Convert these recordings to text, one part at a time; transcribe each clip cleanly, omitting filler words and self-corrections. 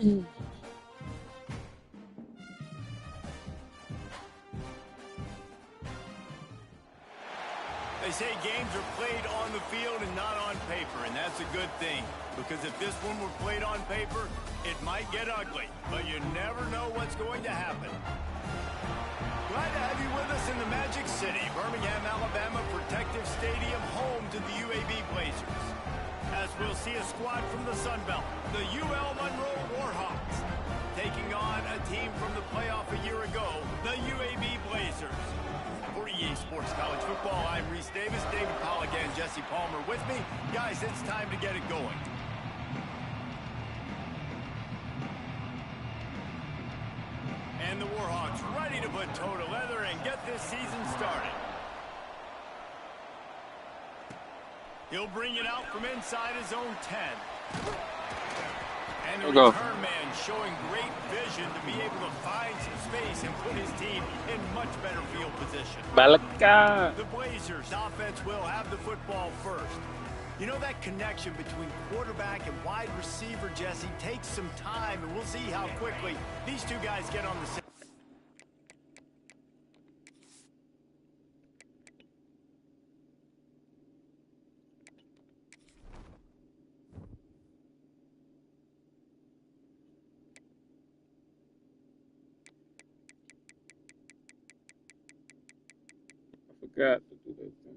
They say games are played on the field and not on paper, and that's a good thing. Because if this one were played on paper, it might get ugly. But you never know what's going to happen. Glad to have you with us in the Magic City, Birmingham, Alabama Protective Stadium, home to the UAB Blazers. As we'll see a squad from the Sun Belt, the UL Monroe Warhawks, taking on a team from the playoff a year ago, the UAB Blazers. For EA Sports College Football, I'm Reese Davis, David Pollack, and Jesse Palmer with me. Guys, it's time to get it going. And the Warhawks ready to put toe to leather and get this season started. He'll bring it out from inside his own 10. And the return man showing great vision to be able to find some space and put his team in much better field position. The Blazers offense will have the football first. You know, that connection between quarterback and wide receiver, Jesse, takes some time, and we'll see how quickly these two guys get on the same. Forgot to do that thing.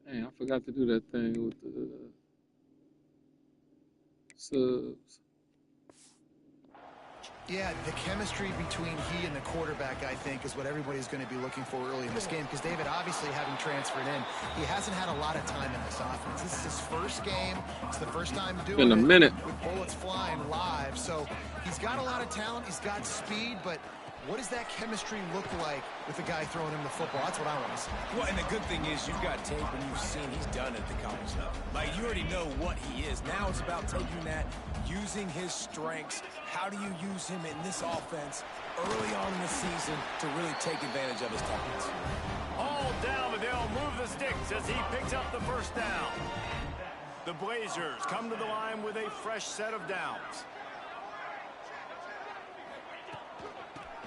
Dang, I forgot to do that thing with the subs. Yeah, the chemistry between he and the quarterback, I think, is what everybody's going to be looking for early in this game. Because David, obviously, having transferred in, he hasn't had a lot of time in this offense. This is his first game. It's the first time doing it. In a minute. With bullets flying live. So he's got a lot of talent. He's got speed, but what does that chemistry look like with the guy throwing him the football? That's what I want to see. Well, and the good thing is you've got tape and you've seen he's done it at the college level. Like, you already know what he is. Now it's about taking that, using his strengths. How do you use him in this offense early on in the season to really take advantage of his talents? All down, but they'll move the sticks as he picks up the first down. The Blazers come to the line with a fresh set of downs.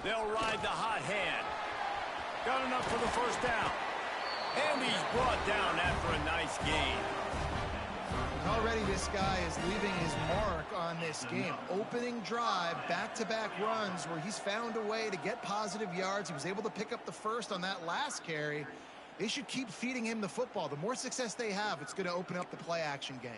They'll ride the hot hand. Got enough for the first down. And he's brought down after a nice gain. Already this guy is leaving his mark on this game. Opening drive, back-to-back runs where he's found a way to get positive yards. He was able to pick up the first on that last carry. They should keep feeding him the football. The more success they have, it's going to open up the play-action game.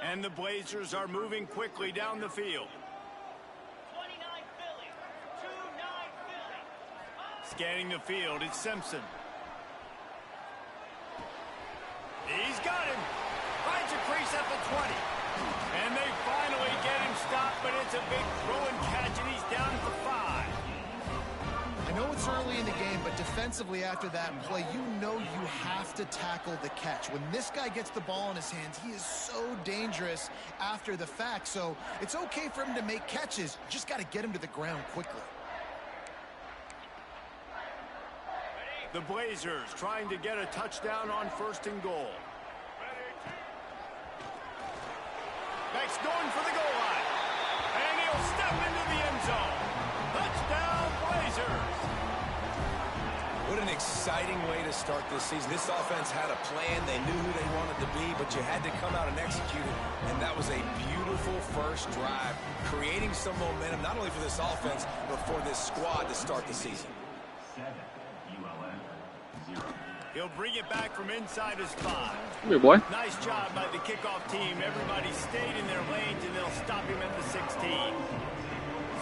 And the Blazers are moving quickly down the field. 29 Philly. 2-9 Philly. Scanning the field, it's Simpson. He's got him. Finds a crease at the 20. And they finally get him stopped, but it's a big throw and catch, and he's down for 5. I know it's early in the game, but defensively after that play, you know you have to tackle the catch. When this guy gets the ball in his hands, he is so dangerous after the fact. So it's okay for him to make catches. You just got to get him to the ground quickly. The Blazers trying to get a touchdown on 1st and goal. Beck's going for the goal line. And he'll step into the end zone. Touchdown, Blazers. What an exciting way to start this season. This offense had a plan. They knew who they wanted to be, but you had to come out and execute it. And that was a beautiful first drive, creating some momentum, not only for this offense, but for this squad to start the season. He'll bring it back from inside his 5. Come here, boy. Nice job by the kickoff team. Everybody stayed in their lanes, and they'll stop him at the 16.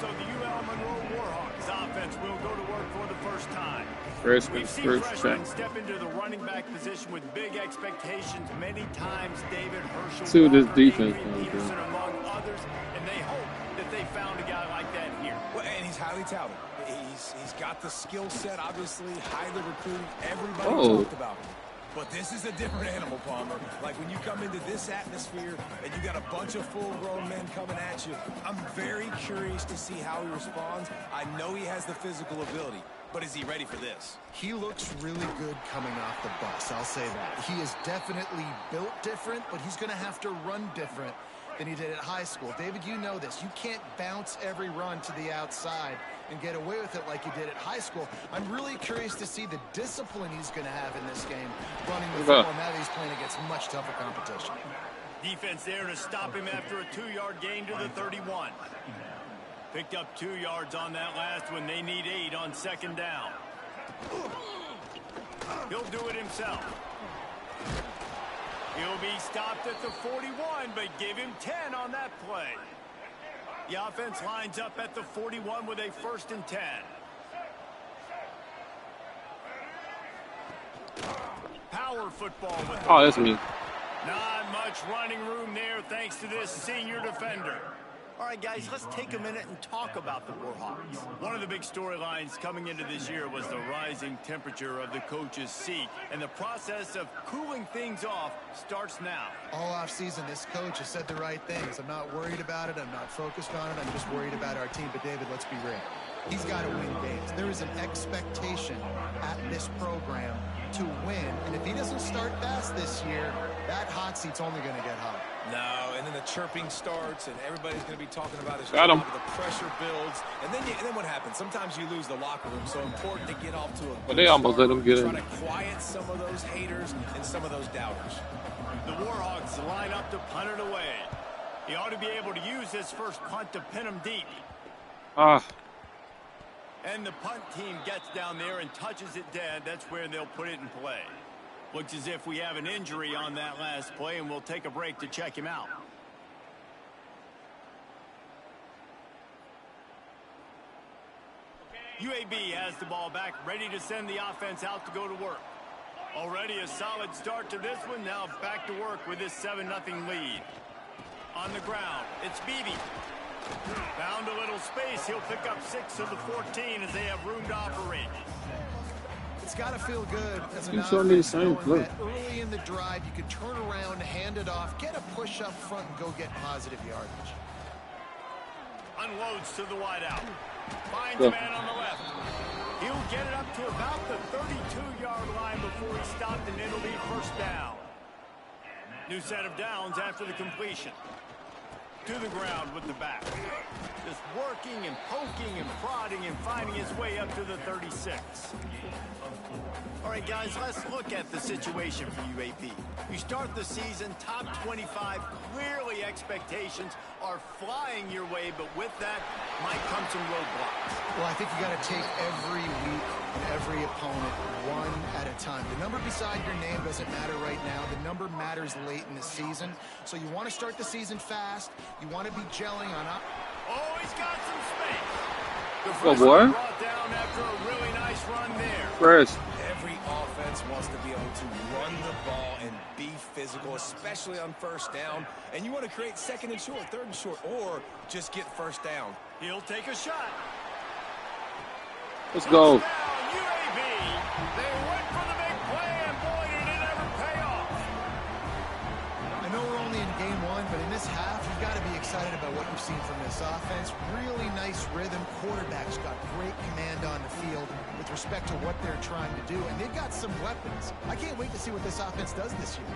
So the UL Monroe Warhawks offense will go to work for the first time. Freshman, We've seen first freshmen track. step into the running back position with big expectations many times. David Herschel, See what this Walker, defense Adrian gonna do. Peterson, among others, and they hope that they found a guy like that here. Well, and he's highly touted. He's got the skill set, obviously, highly recruited. Everybody talked about him. But this is a different animal, Palmer. Like when you come into this atmosphere and you got a bunch of full-grown men coming at you, I'm very curious to see how he responds. I know he has the physical ability, but is he ready for this? He looks really good coming off the bus, I'll say that. He is definitely built different, but he's going to have to run different than he did at high school. David, you know this. You can't bounce every run to the outside and get away with it like you did at high school. I'm really curious to see the discipline he's going to have in this game running the football now that he's playing against much tougher competition. Defense there to stop him after a 2-yard gain to the 31. Picked up 2 yards on that last one. They need 8 on second down. He'll do it himself. He'll be stopped at the 41, but give him 10 on that play. The offense lines up at the 41 with a 1st and 10. Power football with Oh, that's me. not much running room there thanks to this senior defender. All right, guys, let's take a minute and talk about the Warhawks. One of the big storylines coming into this year was the rising temperature of the coach's seat, and the process of cooling things off starts now. All offseason, this coach has said the right things. I'm not worried about it. I'm not focused on it. I'm just worried about our team. But, David, let's be real. He's got to win games. There is an expectation at this program to win. And if he doesn't start fast this year, that hot seat's only going to get hot. No, and then the chirping starts, and everybody's going to be talking about his Got him. job. The pressure builds, and then what happens? Sometimes you lose the locker room, so important to get off to a But they almost let him get try in. to quiet some of those haters and some of those doubters. The Warhawks line up to punt it away. He ought to be able to use this first punt to pin him deep. Ah, And the punt team gets down there and touches it dead. That's where they'll put it in play. Looks as if we have an injury on that last play, and we'll take a break to check him out. UAB has the ball back, ready to send the offense out to go to work. Already a solid start to this one. Now back to work with this 7-0 lead. On the ground, it's Beebe. Found a little space. He'll pick up 6 of the 14 as they have room to operate. It's got to feel good as an You showed me the offense same knowing play. that early in the drive you can turn around, hand it off, get a push up front, and go get positive yardage. Unloads to the wideout. Finds Yeah. a man on the left. He'll get it up to about the 32-yard line before he stopped, and it'll be first down. New set of downs after the completion. To the ground with the back. Just working and poking and prodding and finding his way up to the 36. All right, guys, let's look at the situation for UAB. You start the season top 25. Clearly expectations are flying your way, but with that might come some roadblocks. Well, I think you got to take every week and every opponent one at a time. The number beside your name doesn't matter right now. The number matters late in the season. So you want to start the season fast. You want to be gelling on up. Oh, he's got some space. The Oh, freshman boy. brought down after a really nice run there. fresh. Every offense wants to be able to run the ball and be physical, especially on first down. And you want to create 2nd and short, 3rd and short, or just get first down. He'll take a shot. Let's go. Down, UAB. They went for the big play, and boy, did it ever pay off. I know we're only in game one, but in this half, you've got to be excited about what you've seen from this offense. Really nice rhythm. Quarterback's got great command on the field with respect to what they're trying to do, and they've got some weapons. I can't wait to see what this offense does this year.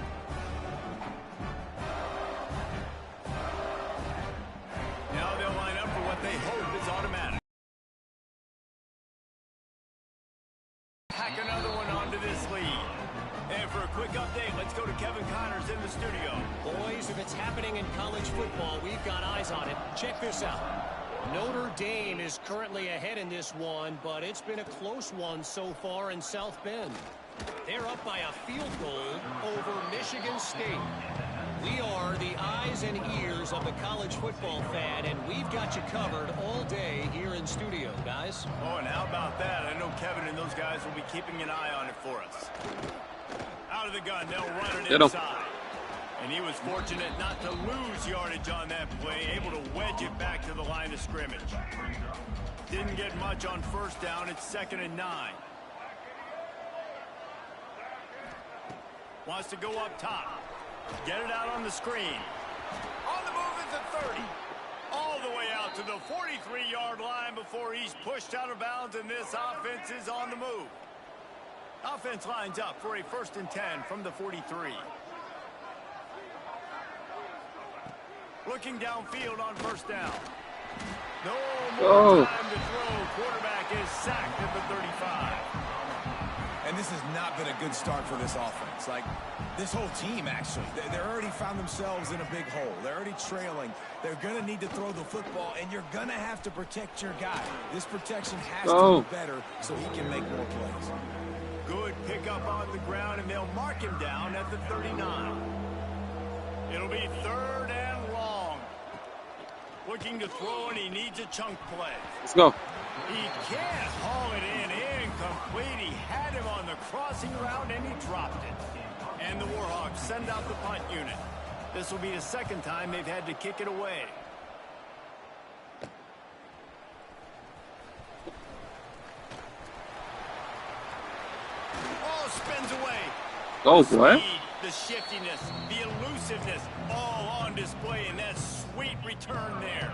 Now they'll line up for what they hope is automatic. Pack another one onto this lead. And for a quick update, let's go to Kevin Connors in the studio. Boys, if it's happening in college football, we've got eyes on it. Check this out. Notre Dame is currently ahead in this one, but it's been a close one so far in South Bend. They're up by a field goal over Michigan State. We are the eyes and ears of the college football fan, and we've got you covered all day here in studio, guys. Oh, and how about that? I know Kevin and those guys will be keeping an eye on it for us. Out of the gun, they'll run it inside. And he was fortunate not to lose yardage on that play, able to wedge it back to the line of scrimmage. Didn't get much on first down. It's 2nd and 9. Wants to go up top. Get it out on the screen. On the move is the 30. All the way out to the 43-yard line before he's pushed out of bounds, and this offense is on the move. Offense lines up for a 1st and 10 from the 43. Looking downfield on first down. No more time to throw. Quarterback is sacked at the 35. And this has not been a good start for this offense. Like, this whole team, actually. They're already found themselves in a big hole. They're already trailing. They're going to need to throw the football, and you're going to have to protect your guy. This protection has to be better so he can make more plays. Good pickup on the ground, and they'll mark him down at the 39. It'll be 3rd and long. Looking to throw, and he needs a chunk play. Let's go. He can't haul it in. Incomplete. He had him on the crossing route, and he dropped it. And the Warhawks send out the punt unit. This will be the 2nd time they've had to kick it away. Ball spins away. Oh, boy. The shiftiness, the elusiveness, all on display, and that sweet return there.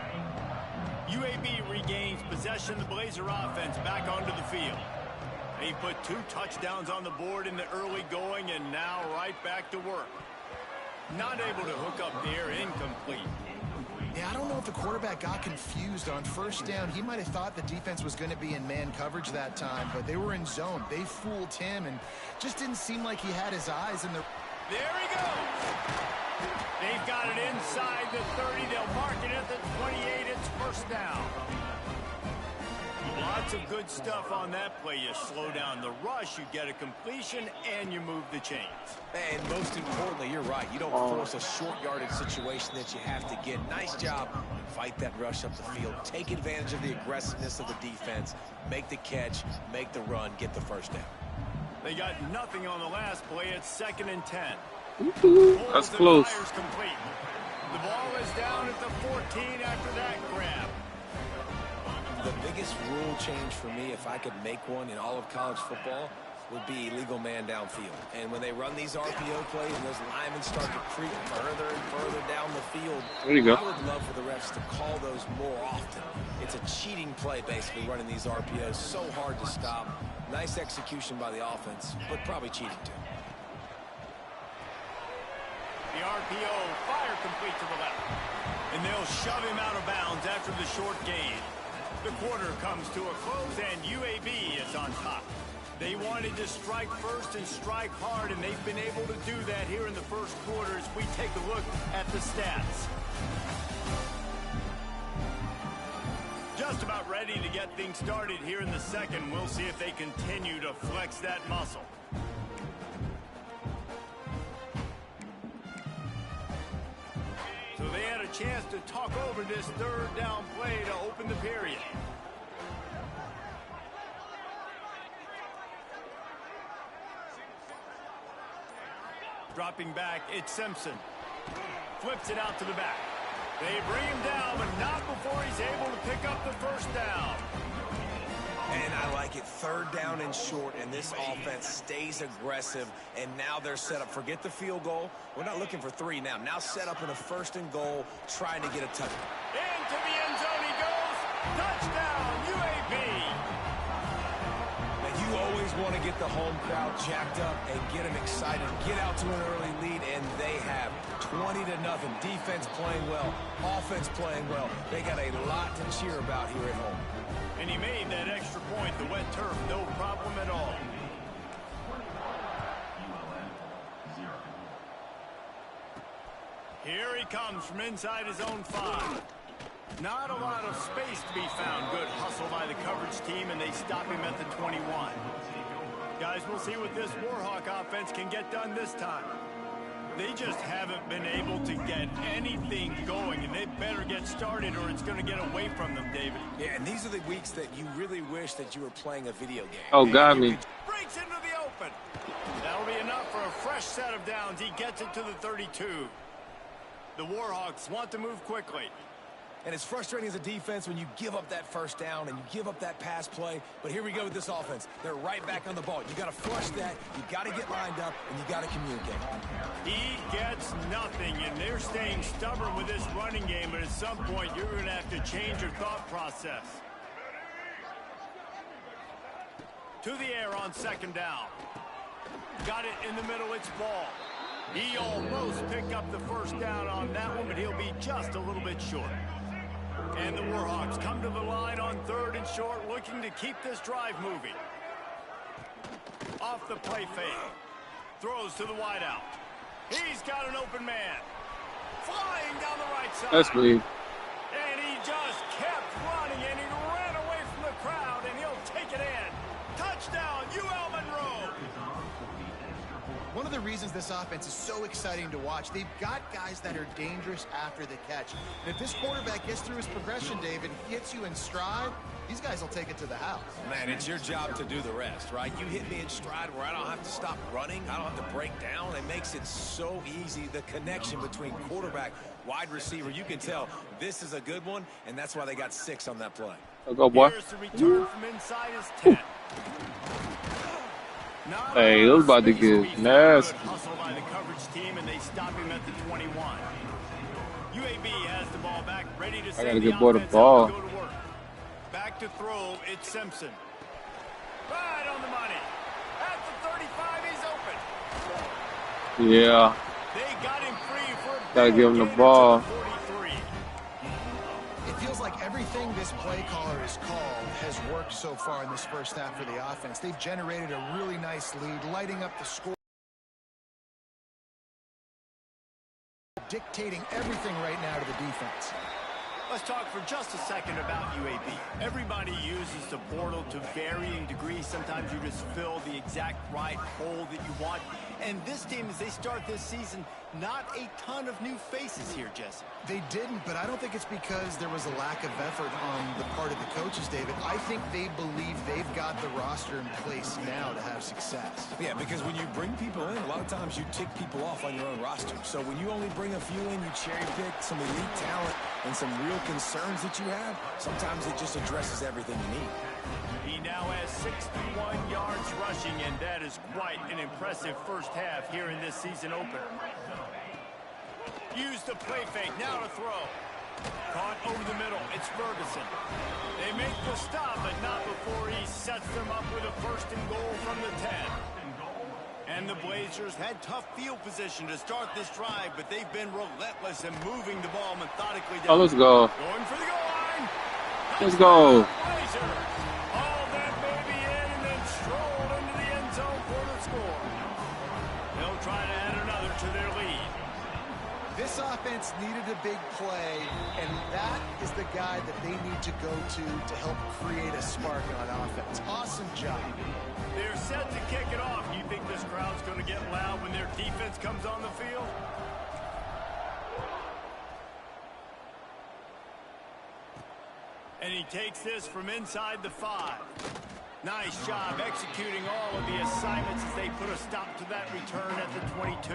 UAB regains possession of the Blazer offense back onto the field. He put 2 touchdowns on the board in the early going, and now right back to work. Not able to hook up there, incomplete. Yeah, I don't know if the quarterback got confused on first down. He might have thought the defense was going to be in man coverage that time, but they were in zone. They fooled him, and just didn't seem like he had his eyes in the... There he goes. They've got it inside the 30. They'll mark it at the 28. It's 1st down. Lots of good stuff on that play. You slow down the rush, you get a completion, and you move the chains. And most importantly, you're right. You don't force a short yardage situation that you have to get. Nice job. Fight that rush up the field. Take advantage of the aggressiveness of the defense. Make the catch, make the run, get the 1st down. They got nothing on the last play. It's 2nd and 10. That's close. Complete. The ball is down at the 14 after that grab. The biggest rule change for me, if I could make one in all of college football, would be illegal man downfield. And when they run these RPO plays and those linemen start to creep further and further down the field, there you go. I would love for the refs to call those more often. It's a cheating play, basically, running these RPOs. So hard to stop. Nice execution by the offense, but probably cheating too. The RPO fire complete to the left. And they'll shove him out of bounds after the short gain. The quarter comes to a close, and UAB is on top. They wanted to strike first and strike hard, and they've been able to do that here in the 1st quarter as we take a look at the stats. Just about ready to get things started here in the 2nd. We'll see if they continue to flex that muscle. So they had a chance to talk over this 3rd down play to open the period. Dropping back, it's Simpson. Flips it out to the back. They bring him down, but not before he's able to pick up the 1st down. And I like it. 3rd down and short, and this offense stays aggressive. And now they're set up. Forget the field goal. We're not looking for 3 now. Now set up in a 1st and goal, trying to get a touchdown. Into the end zone he goes. Touchdown, UAB. Now, you always want to get the home crowd jacked up and get them excited. Get out to an early lead, and they have 20-0. Defense playing well. Offense playing well. They got a lot to cheer about here at home. And he made that extra point, the wet turf, no problem at all. Here he comes from inside his own 5. Not a lot of space to be found. Good hustle by the coverage team, and they stop him at the 21. Guys, we'll see what this Warhawk offense can get done this time. They just haven't been able to get anything going, and they better get started or it's going to get away from them, David. Yeah, and these are the weeks that you really wish that you were playing a video game. Oh, got me. Breaks into the open. That'll be enough for a fresh set of downs. He gets it to the 32. The Warhawks want to move quickly. And it's frustrating as a defense when you give up that first down and you give up that pass play. But here we go with this offense. They're right back on the ball. You got to flush that. You got to get lined up, and you got to communicate. He gets nothing, and they're staying stubborn with this running game. But at some point, you're going to have to change your thought process. To the air on second down. Got it in the middle. It's ball. He almost picked up the first down on that one, but he'll be just a little bit short. And the Warhawks come to the line on third and short, looking to keep this drive moving. Off the play fake. Throws to the wideout. He's got an open man. Flying down the right side. That's me. And he just kept running, and he ran away from the crowd, and he'll take it in. Touchdown, UL Monroe. One of the reasons this offense is so exciting to watch, they've got guys that are dangerous after the catch. And if this quarterback gets through his progression, David, gets you in stride, these guys will take it to the house. Man, it's your job to do the rest, right? You hit me in stride where I don't have to stop running. I don't have to break down. It makes it so easy. The connection between quarterback, wide receiver, you can tell this is a good one, and that's why they got 6 on that play. I'll go, boy. Here's the return from inside his 10. Hey, it was about to get nasty. Hustle by the coverage team, and they stop him at the 21. UAB has the ball back, ready to gotta get boy the ball. Go to work. Back to throw, it's Simpson. Right on the money. At the 35, he's open. Yeah. They got him free for a Gotta big give him the gain ball. to the 43. It feels like everything this play caller has called has worked so far in this first half for the offense. They've generated a really nice lead, lighting up the score, dictating everything right now to the defense. Let's talk for just a second about UAB. Everybody uses the portal to varying degrees. Sometimes you just fill the exact right hole that you want. And this team, as they start this season, not a ton of new faces here, Jesse. They didn't, but I don't think it's because there was a lack of effort on the part of the coaches, David. I think they believe they've got the roster in place now to have success. Yeah, because when you bring people in, a lot of times you tick people off on your own roster. So when you only bring a few in, you cherry pick some elite talent and some real concerns that you have, sometimes it just addresses everything you need. He now has 61 yards rushing, and that is quite an impressive first half here in this season opener. Use the play fake, now to throw. Caught over the middle, it's Ferguson. They make the stop, but not before he sets them up with a first and goal from the 10. And the Blazers had tough field position to start this drive, but they've been relentless in moving the ball methodically down. Oh, let's go. Going for the goal line. Let's go. Blazers. All that baby in and then strolled into the end zone for the score. They'll try to add another to their lead. This offense needed a big play, and that is the guy that they need to go to help create a spark on offense. Awesome job. They're set to kick it off. You think this crowd's going to get loud when their defense comes on the field? And he takes this from inside the 5. Nice job executing all of the assignments as they put a stop to that return at the 22.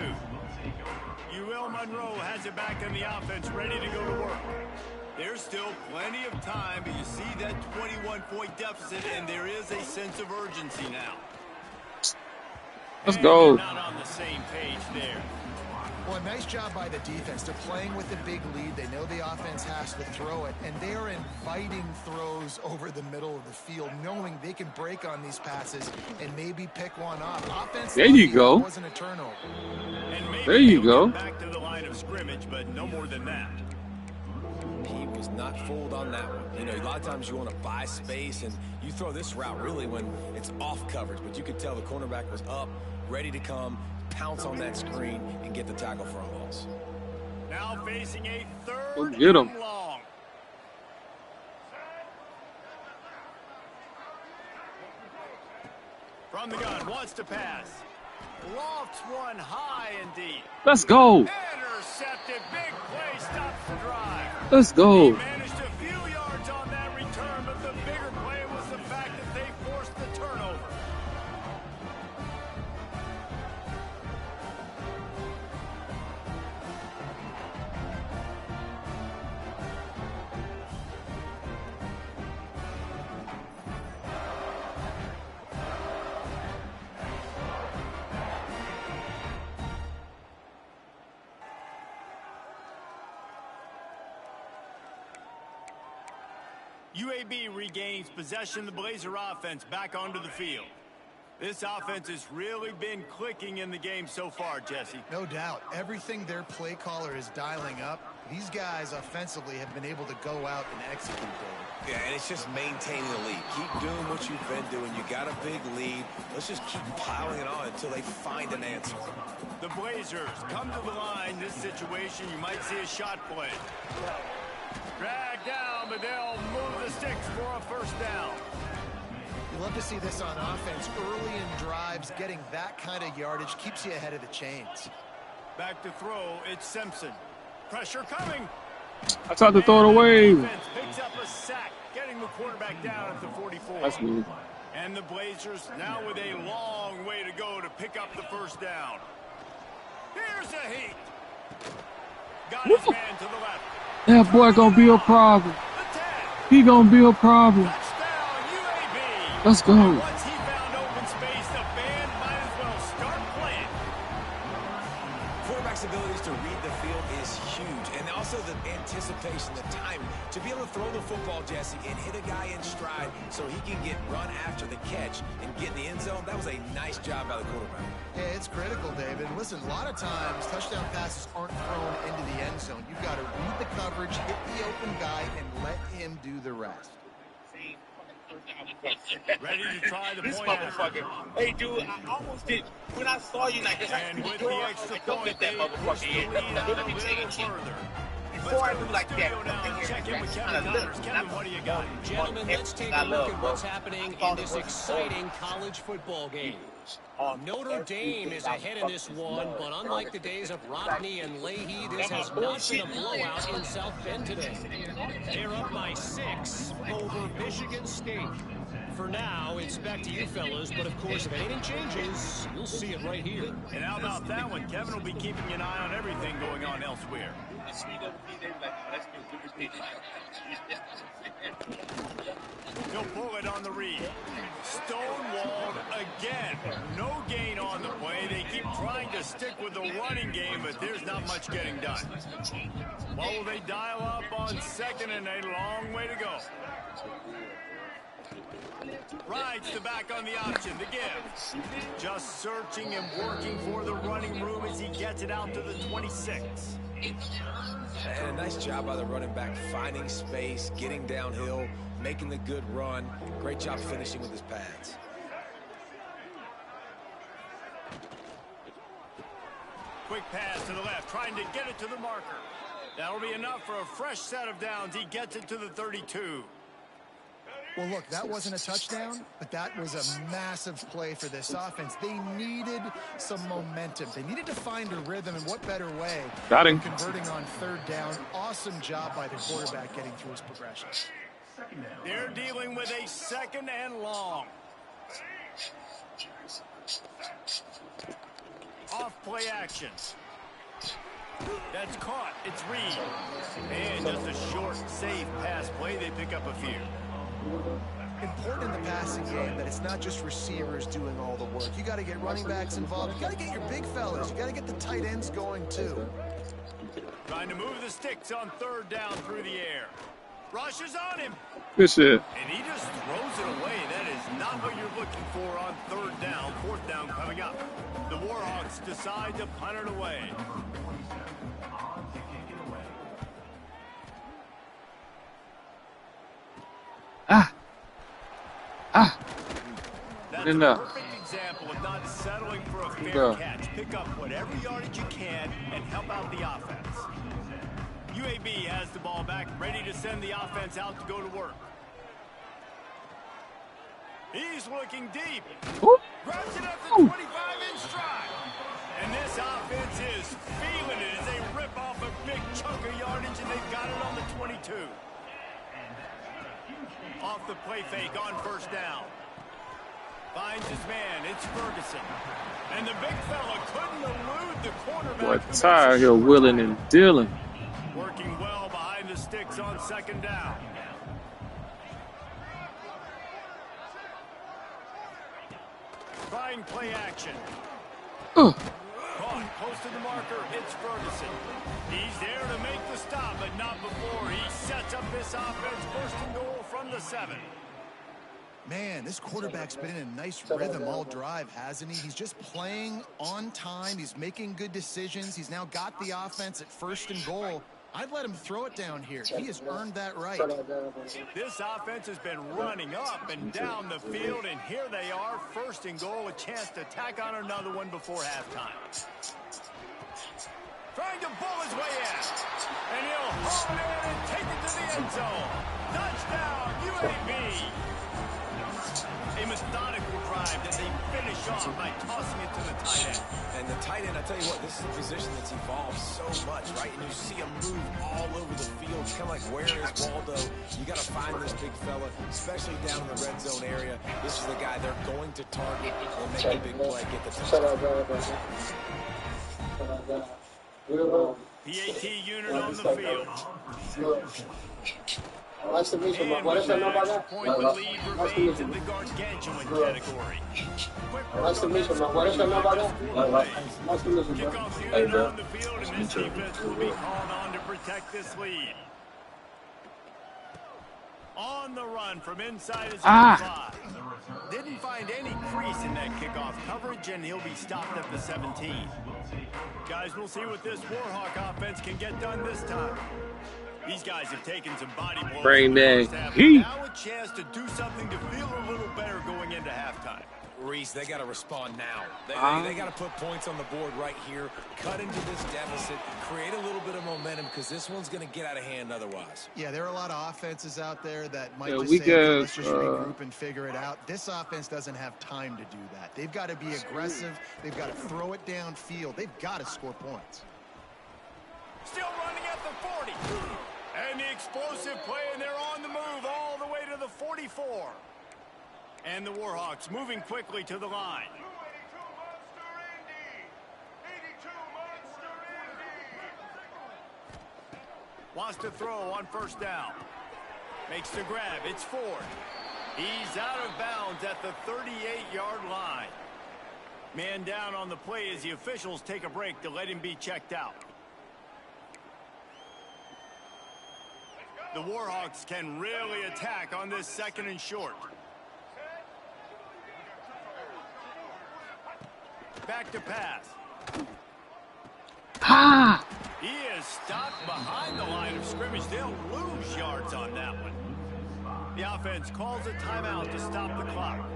UL Monroe has it back in the offense, ready to go to work. There's still plenty of time, but you see that 21-point deficit, and there is a sense of urgency now. Let's go. Not on the same page there. Well, nice job by the defense. They're playing with a big lead. They know the offense has to throw it, and they are inviting throws over the middle of the field, knowing they can break on these passes and maybe pick one off. Offense, there you go. Wasn't a turnover. And maybe there you go. Back to the line of scrimmage, but no more than that. He was not fooled on that one. You know, a lot of times you want to buy space, and you throw this route really when it's off coverage, but you could tell the cornerback was up, ready to come, pounce on that screen, and get the tackle for a loss. Now facing a third Go get him. and long. From the gun, wants to pass. Lofts one high and deep. Let's go. Intercepted. Big play stops the drive. Let's He go. managed a few yards on that return, but the bigger play was the fact that they forced the turnover. UAB regains possession of the Blazer offense back onto the field. This offense has really been clicking in the game so far, Jesse. No doubt. Everything their play caller is dialing up, these guys offensively have been able to go out and execute, David. Yeah, and it's just maintaining the lead. Keep doing what you've been doing. You got a big lead. Let's just keep piling it on until they find an answer. The Blazers come to the line. This situation, you might see a shot play. Drag down, but they'll move the sticks for a first down. You love to see this on offense. Early in drives, getting that kind of yardage keeps you ahead of the chains. Back to throw, it's Simpson. Pressure coming. I tried to throw it away. Defense picks up a sack, getting the quarterback down at the 44. That's good. And the Blazers now with a long way to go to pick up the first down. Here's a heat. Got his man to the left. That boy gonna be a problem. The 10. He gonna be a problem. Touchdown, UAB. Let's go. And once he found open space, the band might as well start playing. Quarterback's abilities to read the field is huge, and also the anticipation, the timing. To be able to throw the football, Jesse, and hit a guy in stride so he can get run after the catch and get in the end zone, that was a nice job by the quarterback. Yeah, it's critical, David. Listen, a lot of times touchdown passes aren't thrown into the end zone. You've got to read the coverage, hit the open guy, and let him do the rest. Ready to try the This point motherfucker. Hey, dude, I almost did. When I saw you like this, I And with threw the it. extra Don't point, get that they motherfucker push the in. lead out Let me a take little it, kid. further. Before I Let's do go like to the that, studio now come and here check in with and Kevin kinda Connors. look. Kevin, what do you got? Gentlemen, let's take a look at what's happening in this exciting college football game. Notre Dame is ahead in this one, but unlike the days of Rodney and Leahy, this has not been a blowout in South Bend today. They're up by 6 over Michigan State. For now, it's back to you fellas, but of course, if anything changes, you'll see it right here. And how about that one? Kevin will be keeping an eye on everything going on elsewhere. He'll pull it on the read. Stonewalled again. No gain on the play. They keep trying to stick with the running game, but there's not much getting done. What will they dial up on second and a long way to go? Rides the back on the option, the give. Just searching and working for the running room as he gets it out to the 26. And a nice job by the running back, finding space, getting downhill, making the good run. Great job finishing with his pads. Quick pass to the left, trying to get it to the marker. That'll be enough for a fresh set of downs. He gets it to the 32. Well, look, that wasn't a touchdown, but that was a massive play for this offense. They needed some momentum. They needed to find a rhythm, and what better way Got him. than converting on third down. Awesome job by the quarterback getting through his progression. They're dealing with a second and long. Off play action. That's caught. It's Reed. And just a short, safe pass play. They pick up a few. Important in the passing game that it's not just receivers doing all the work. You got to get running backs involved. You got to get your big fellas. You got to get the tight ends going too. Trying to move the sticks on third down through the air. Rushes on him. Good shit. And he just throws it away. That is not what you're looking for on third down. Fourth down coming up. The Warhawks decide to punt it away. That's a perfect example of not settling for a fair catch. Pick up whatever yardage you can and help out the offense. UAB has the ball back, ready to send the offense out to go to work. He's looking deep. Ooh. Grabs it at the 25-inch stride. And this offense is feeling it as they rip off a big chunk of yardage, and they've got it on the 22. Off the play fake on first down. Finds his man. It's Ferguson. And the big fella couldn't elude the cornerback. What tire here, willing and dealing. Working well behind the sticks on second down. Trying play action. Caught close to the marker. It's Ferguson. He's there to make the stop, but not before he sets up this offense. First and goal from the 7. Man, this quarterback's been in a nice rhythm all drive, hasn't he? He's just playing on time. He's making good decisions. He's now got the offense at first and goal. I'd let him throw it down here. He has earned that right. This offense has been running up and down the field, and here they are, first and goal, a chance to tack on another one before halftime. Trying to bull his way in, and he'll haul it in and take it to the end zone. Touchdown, UAB. A methodical drive that they finish off by tossing it to the tight end. And the tight end, I tell you what, this is a position that's evolved so much, right? And you see him move all over the field. It's kind of like, where is Waldo? You got to find this big fella, especially down in the red zone area. This is the guy they're going to target and make a big play, get the touchdown. PAT unit on the field. Nice to meet you. Point the lead remains in the gargantuan category. Nice to meet you. What is your number? Nice to meet you. Kickoff unit on the field, and this defense will be called on to protect this lead. On the run from inside his own 5. Didn't find any crease in that kickoff coverage, and he'll be stopped at the 17. Guys, we'll see what this Warhawk offense can get done this time. These guys have taken some body blows. Bring that heat. Now a chance to do something to feel a little better going into halftime. Reese, they got to respond now. They got to put points on the board right here, cut into this deficit, create a little bit of momentum, because this one's going to get out of hand otherwise. Yeah, there are a lot of offenses out there that might we just say, got, let's just regroup and figure it out. This offense doesn't have time to do that. They've got to be aggressive. They've got to throw it downfield. They've got to score points. Still running at the 40. And the explosive play, and they're on the move all the way to the 44. And the Warhawks moving quickly to the line. Wants to throw on first down. Makes the grab. It's Ford. He's out of bounds at the 38-yard line. Man down on the play as the officials take a break to let him be checked out. The Warhawks can really attack on this second and short. Back to pass. He is stopped behind the line of scrimmage. They'll lose yards on that one. The offense calls a timeout to stop the clock.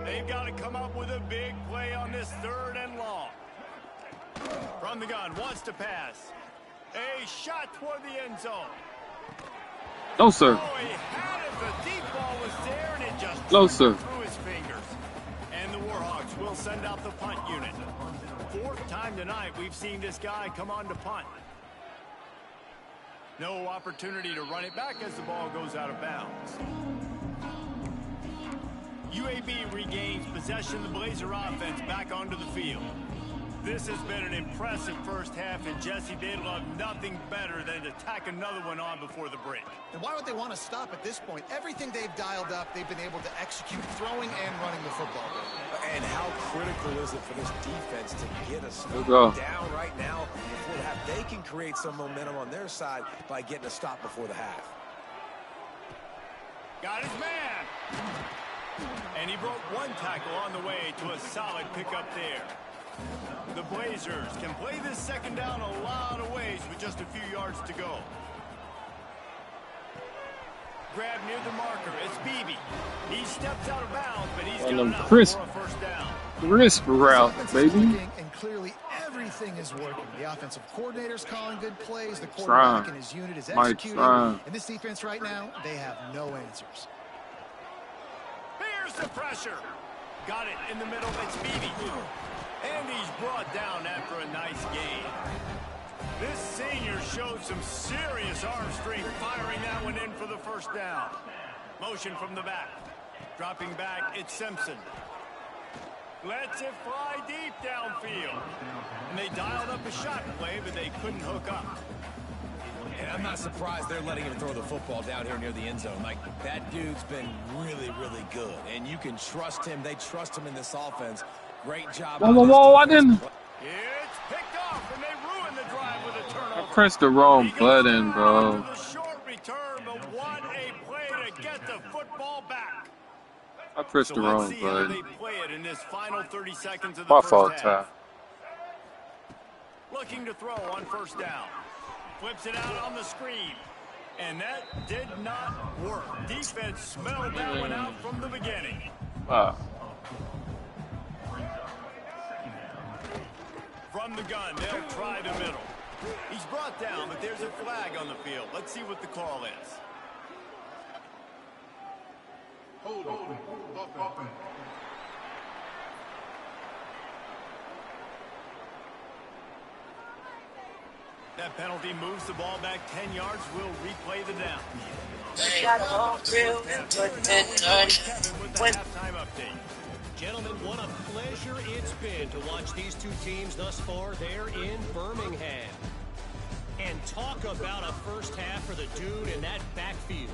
They've got to come up with a big play on this third and long. From the gun, wants to pass. A shot toward the end zone. No, sir. Oh, he had it. The deep ball was there, and it just Closer. through his fingers. And the Warhawks will send out the punt unit. Fourth time tonight we've seen this guy come on to punt. No opportunity to run it back as the ball goes out of bounds. UAB regains possession of the Blazer offense back onto the field. This has been an impressive first half, and Jesse, they'd love nothing better than to tack another one on before the break. And why would they want to stop at this point? Everything they've dialed up, they've been able to execute throwing and running the football. And how critical is it for this defense to get a stop down right now before the half? They can create some momentum on their side by getting a stop before the half. Got his man. And he broke one tackle on the way to a solid pickup there. The Blazers can play this second down a lot of ways with just a few yards to go. Grab near the marker. It's Beebe. He steps out of bounds, but he's got enough for a first down. Crisp route, baby. And clearly everything is working. The offensive coordinator's calling good plays. The quarterback and his unit is executing. And this defense right now, they have no answers. Here's Here's the pressure. Got it in the middle. It's Beebe. And he's brought down after a nice gain. This senior showed some serious arm strength firing that one in for the first down. Motion from the back. Dropping back, it's Simpson. Lets it fly deep downfield. And they dialed up a shot play, but they couldn't hook up. And I'm not surprised they're letting him throw the football down here near the end zone. Like, that dude's been really, really good. And you can trust him. They trust him in this offense. Great job. Whoa, I didn't. It's picked off, and they ruin the drive with a turnover. I pressed the wrong button, bro. The short return, but what a play to get the football back. I pressed the wrong How button. they play it in this final 30 seconds of the My first fault, half. Ty. Looking to throw on first down. Flips it out on the screen. And that did not work. Defense smelled that one out from the beginning. Wow. From the gun, they'll try the middle. He's brought down, but there's a flag on the field. Let's see what the call is. That penalty moves the ball back 10 yards. We'll replay the down. Kevin with the halftime update. Gentlemen, what a pleasure it's been to watch these two teams thus far there in Birmingham. And talk about a first half for the dude in that backfield.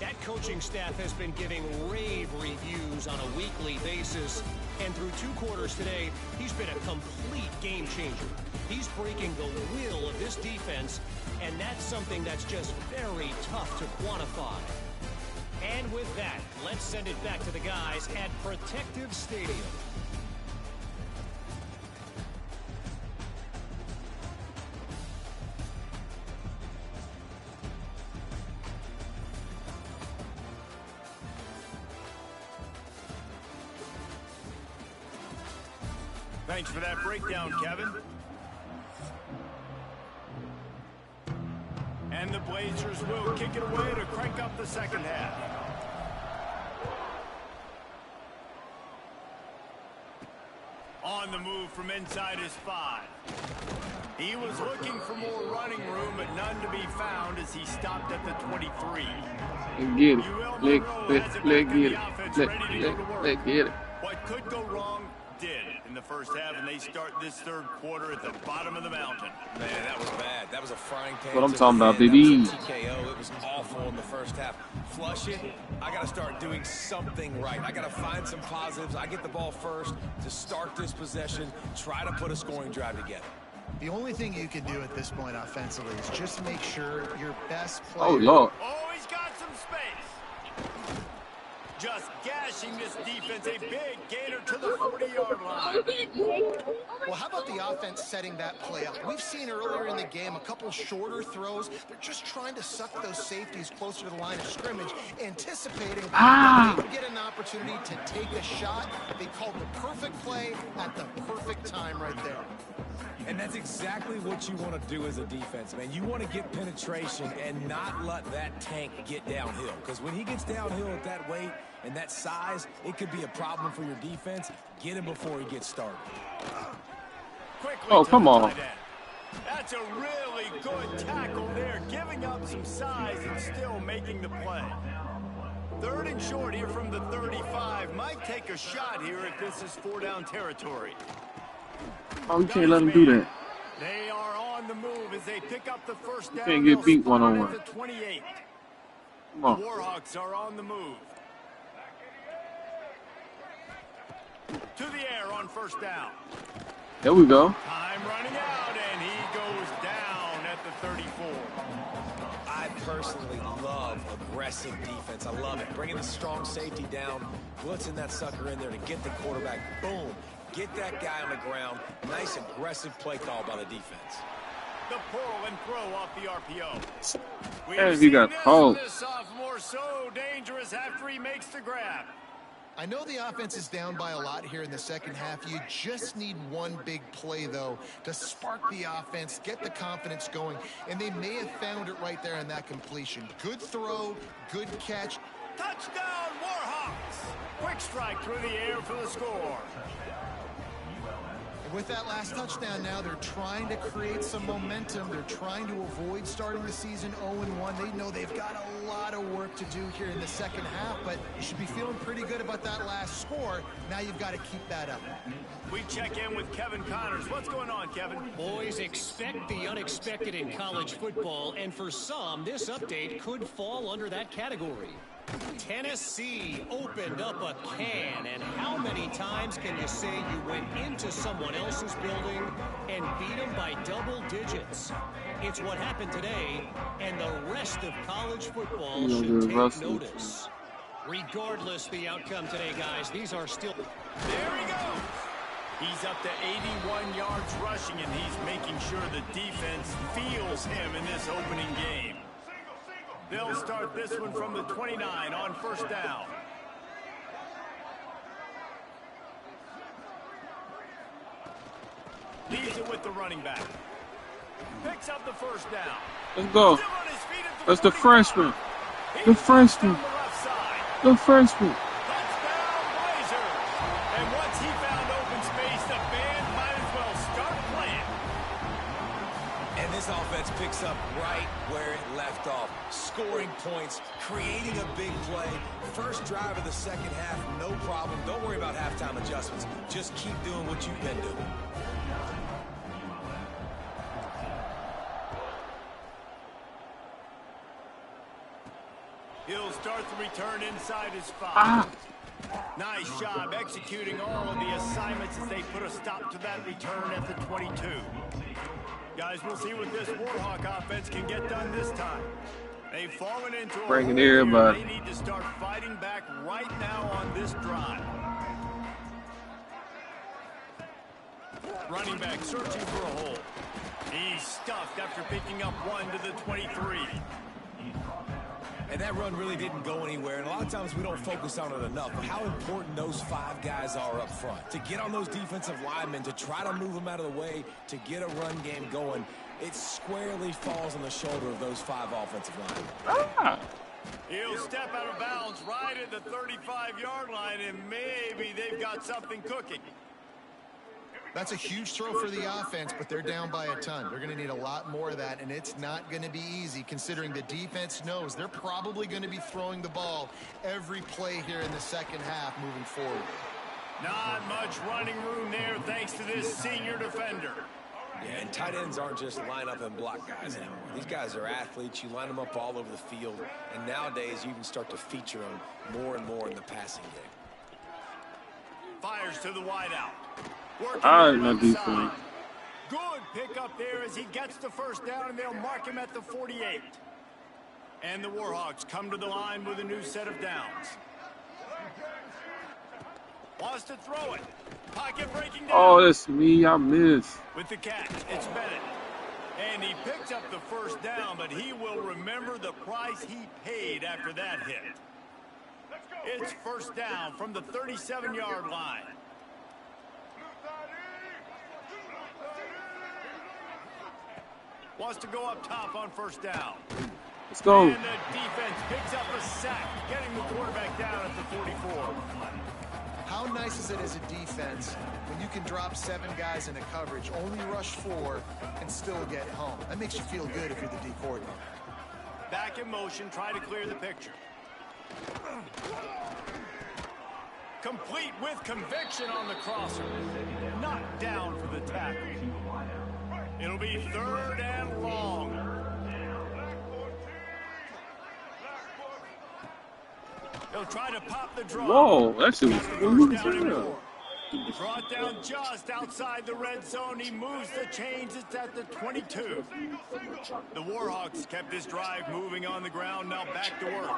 That coaching staff has been giving rave reviews on a weekly basis. And through 2 quarters today, he's been a complete game changer. He's breaking the will of this defense, and that's something that's just very tough to quantify. And with that, let's send it back to the guys at Protective Stadium. Thanks for that breakdown, Kevin. And the Blazers will kick it away to crank up the second half. On the move from inside his 5. He was looking for more running room, but none to be found as he stopped at the 23. Let's get it. Let's get it. Let's get it. What could go wrong did in the first half, and they start this third quarter at the bottom of the mountain. Man, that was bad. That was a frying pan. What I'm to talking the about, head. baby. That was a TKO. It was awful in the first half. Flush it. I got to start doing something right. I got to find some positives. I get the ball first to start this possession, try to put a scoring drive together. The only thing you can do at this point offensively is just make sure your best player... Oh, Lord. Oh, he's got some space. Just gashing this defense. A big gainer to the 40-yard line. Well, how about the offense setting that play up? We've seen earlier in the game a couple shorter throws. They're just trying to suck those safeties closer to the line of scrimmage, anticipating that they would get an opportunity to take a shot. They called the perfect play at the perfect time right there. And that's exactly what you want to do as a defense, man. You want to get penetration and not let that tank get downhill. Because when he gets downhill at that weight and that size, it could be a problem for your defense. Get him before he gets started. Quickly Oh, come on. That's a really good tackle there, giving up some size and still making the play. Third and short here from the 35. Might take a shot here if this is 4-down territory. Oh, you can't let him do that. They are on the move as they pick up the first down. Can't get beat They'll one-on-one. start at the 28. Come on. The Warhawks are on the move. To the air on first down. There we go. Time running out, and he goes down at the 34. I personally love aggressive defense. I love it. Bringing the strong safety down, blitzing that sucker in there to get the quarterback. Boom. Get that guy on the ground. Nice aggressive play call by the defense. The pull and throw off the RPO. Hey, he got called. This sophomore so dangerous after he makes the grab. I know the offense is down by a lot here in the second half. You just need one big play, though, to spark the offense, get the confidence going, and they may have found it right there in that completion. Good throw, good catch. Touchdown, Warhawks! Quick strike through the air for the score. With that last touchdown now, they're trying to create some momentum. They're trying to avoid starting the season 0-1. They know they've got a lot of work to do here in the second half, but you should be feeling pretty good about that last score. Now you've got to keep that up. We check in with Kevin Connors. What's going on, Kevin? Boys, expect the unexpected in college football, and for some, this update could fall under that category. Tennessee opened up a can, and how many times can you say you went into someone else's building and beat them by double digits? It's what happened today, and the rest of college football should take notice. Regardless the outcome today, guys, these are still... There he goes! He's up to 81 yards rushing, and he's making sure the defense feels him in this opening game. They'll start this one from the 29 on first down. Leaves it with the running back. Picks up the first down. Let's go. That's the freshman. The freshman. The freshman. Touchdown, Blazers. And once he found open space, the band might as well start playing. And this offense picks up right where it left off. Scoring points, creating a big play. First drive of the second half, no problem. Don't worry about halftime adjustments. Just keep doing what you've been doing. He'll start the return inside his 5. Nice job executing all of the assignments as they put a stop to that return at the 22. Guys, we'll see what this Warhawk offense can get done this time. They've fallen into a Bringing hole here. everybody. They need to start fighting back right now on this drive. Running back searching for a hole. He's stuffed after picking up 1 to the 23. And that run really didn't go anywhere, and a lot of times we don't focus on it enough, but how important those 5 guys are up front. To get on those defensive linemen, to try to move them out of the way, to get a run game going, it squarely falls on the shoulder of those 5 offensive linemen. He'll step out of bounds right at the 35-yard line, and maybe they've got something cooking. That's a huge throw for the offense, but they're down by a ton. They're going to need a lot more of that, and it's not going to be easy considering the defense knows they're probably going to be throwing the ball every play here in the second half moving forward. Not much running room there thanks to this senior defender. Yeah, and tight ends aren't just line up and block guys anymore. These guys are athletes. You line them up all over the field, and nowadays you can start to feature them more and more in the passing game. Fires to the wideout. My defense. Good pickup there as he gets the first down, and they'll mark him at the 48. And the Warhawks come to the line with a new set of downs. Wants to throw it. Pocket breaking down. Oh, that's me. I missed. With the catch, it's Bennett. And he picks up the first down, but he will remember the price he paid after that hit. It's first down from the 37-yard line. Wants to go up top on first down. Let's go. And the defense picks up a sack, getting the quarterback down at the 44. How nice is it as a defense when you can drop 7 guys in a coverage, only rush 4, and still get home? That makes you feel good if you're the D coordinator. Back in motion, try to clear the picture. Complete with conviction on the crosser. Knocked down for the tackle. It'll be 3rd and long. He'll try to pop the draw. Whoa, that shit was cool. Brought down just outside the red zone. He moves the chains. It's at the 22. The Warhawks kept this drive moving on the ground. Now back to work.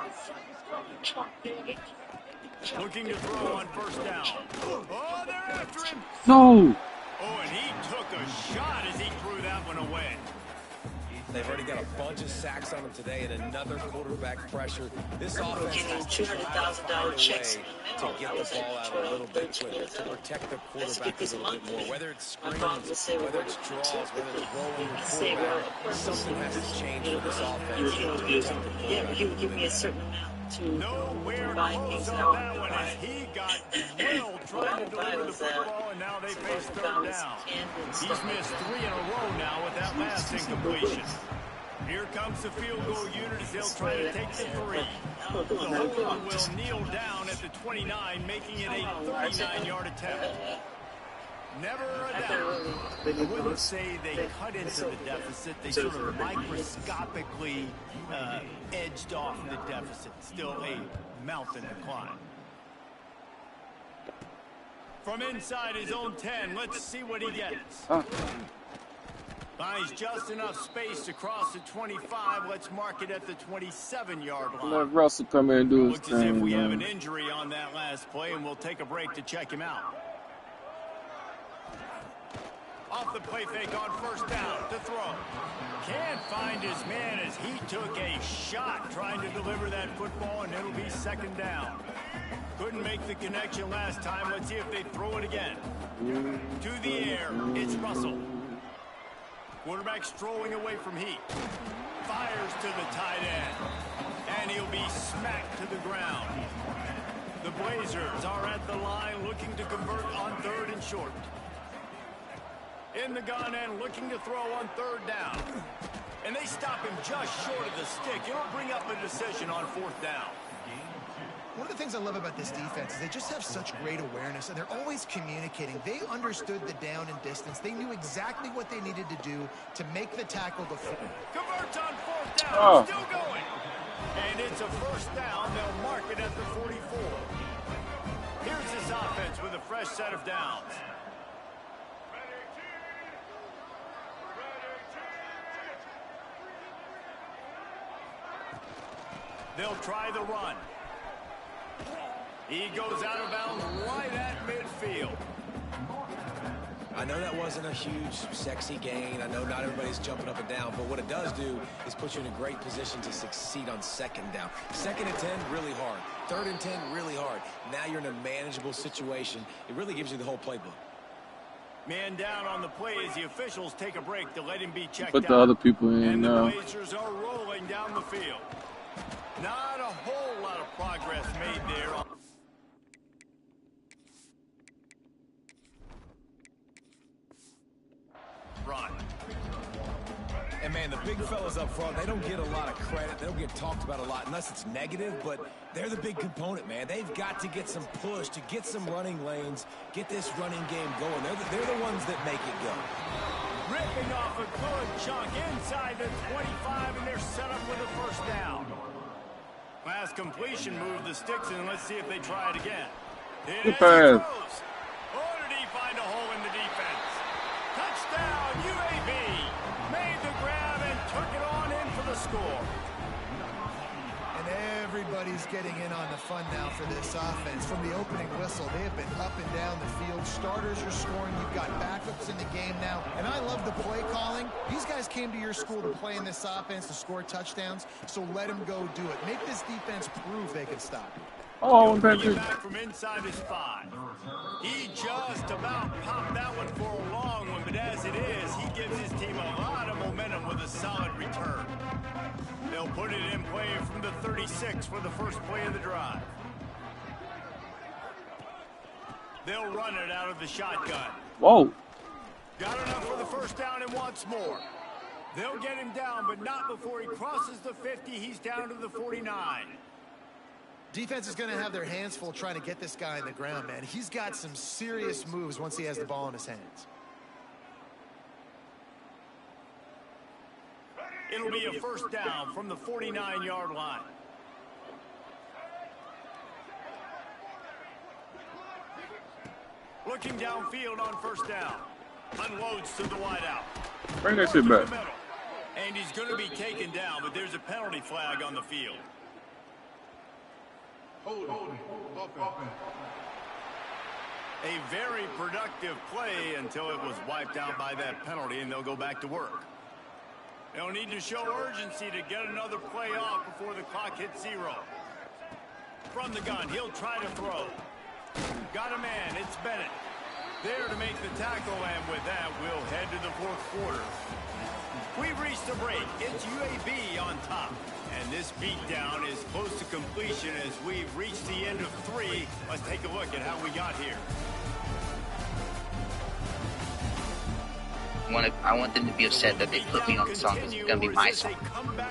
Looking to throw on first down. Oh, they're after him. No. Oh, and he took a shot as he threw that one away. They've already got a bunch of sacks on them today and another quarterback pressure. This offense has to find a way to get the ball out a little bit quicker, to protect the quarterback a little bit more. Whether it's screens, whether it's draws, whether it's rolling the quarterback, something has to change for this offense. He would give me a certain amount. Nowhere close on that one as he got drilled trying to deliver the football, and now they face third down. He's missed 3 in a row now with that last incompletion. Here comes the field goal unit as they'll try to take the 3. The holder will kneel down at the 29, making it a 39-yard attempt. Never a doubt. I wouldn't say they cut into the deficit. They sort of microscopically edged off the deficit. Still a mountain to climb. From inside his own 10, let's see what he gets. Finds just enough space to cross the 25. Let's mark it at the 27-yard line. Let Russell come in and do his Looks as if thing. we have an injury on that last play, and we'll take a break to check him out. Off the play fake on first down to throw. Can't find his man as he took a shot trying to deliver that football, and it'll be second down. Couldn't make the connection last time. Let's see if they throw it again. To the air, it's Russell. Quarterback strolling away from heat. Fires to the tight end. And he'll be smacked to the ground. The Blazers are at the line looking to convert on 3rd and short. In the gun and looking to throw on 3rd down. And they stop him just short of the stick. It'll bring up a decision on 4th down. One of the things I love about this defense is they just have such great awareness, and they're always communicating. They understood the down and distance. They knew exactly what they needed to do to make the tackle to fall. Converts on 4th down. Still going. And it's a first down. They'll mark it at the 44. Here's this offense with a fresh set of downs. They'll try the run. He goes out of bounds right at midfield. I know that wasn't a huge, sexy gain. I know not everybody's jumping up and down, but what it does do is put you in a great position to succeed on 2nd down. 2nd and 10, really hard. 3rd and 10, really hard. Now you're in a manageable situation. It really gives you the whole playbook. Man down on the play as the officials take a break to let him be checked Put out. the other people in and now. the Blazers are rolling down the field. Not a whole lot of progress made there. Run. And, man, the big fellas up front, they don't get a lot of credit. They don't get talked about a lot unless it's negative, but they're the big component, man. They've got to get some push, to get some running lanes, get this running game going. They're the ones that make it go. Ripping off a good chunk inside the 25, and they're set up with a first down. Last completion moved the sticks, and let's see if they try it again. Good pass. Oh, did he find a hole in the defense? Touchdown, UAB. Made the grab and took it on in for the score. And everybody's getting in on the fun now for this offense. From the opening whistle, they have been up and down the field. Starters are scoring. You've got backups in the game now. And I love the play calling. These guys came to your school to play in this offense to score touchdowns, so let them go do it. Make this defense prove they can stop you. Oh, Bring it back from inside his 5. He just about popped that one for a long one, but as it is, he gives his team a lot of momentum with a solid return. They'll put it in play from the 36 for the first play of the drive. They'll run it out of the shotgun. Whoa. Got enough for the first down and wants more. They'll get him down, but not before he crosses the 50. He's down to the 49. Defense is going to have their hands full trying to get this guy on the ground, man. He's got some serious moves once he has the ball in his hands. It'll be a first down from the 49-yard line. Looking downfield on first down. Unloads to the wideout. Bring that shit back. And he's going to be taken down, but there's a penalty flag on the field. A very productive play until it was wiped out by that penalty, and they'll go back to work. They'll need to show urgency to get another play off before the clock hits 0. From the gun, he'll try to throw. Got a man, it's Bennett. There to make the tackle, and with that, we'll head to the 4th quarter. We've reached a break. It's UAB on top. And this beatdown is close to completion as we've reached the end of 3. Let's take a look at how we got here. I want them to be upset that they put me on the song because it's gonna be my song.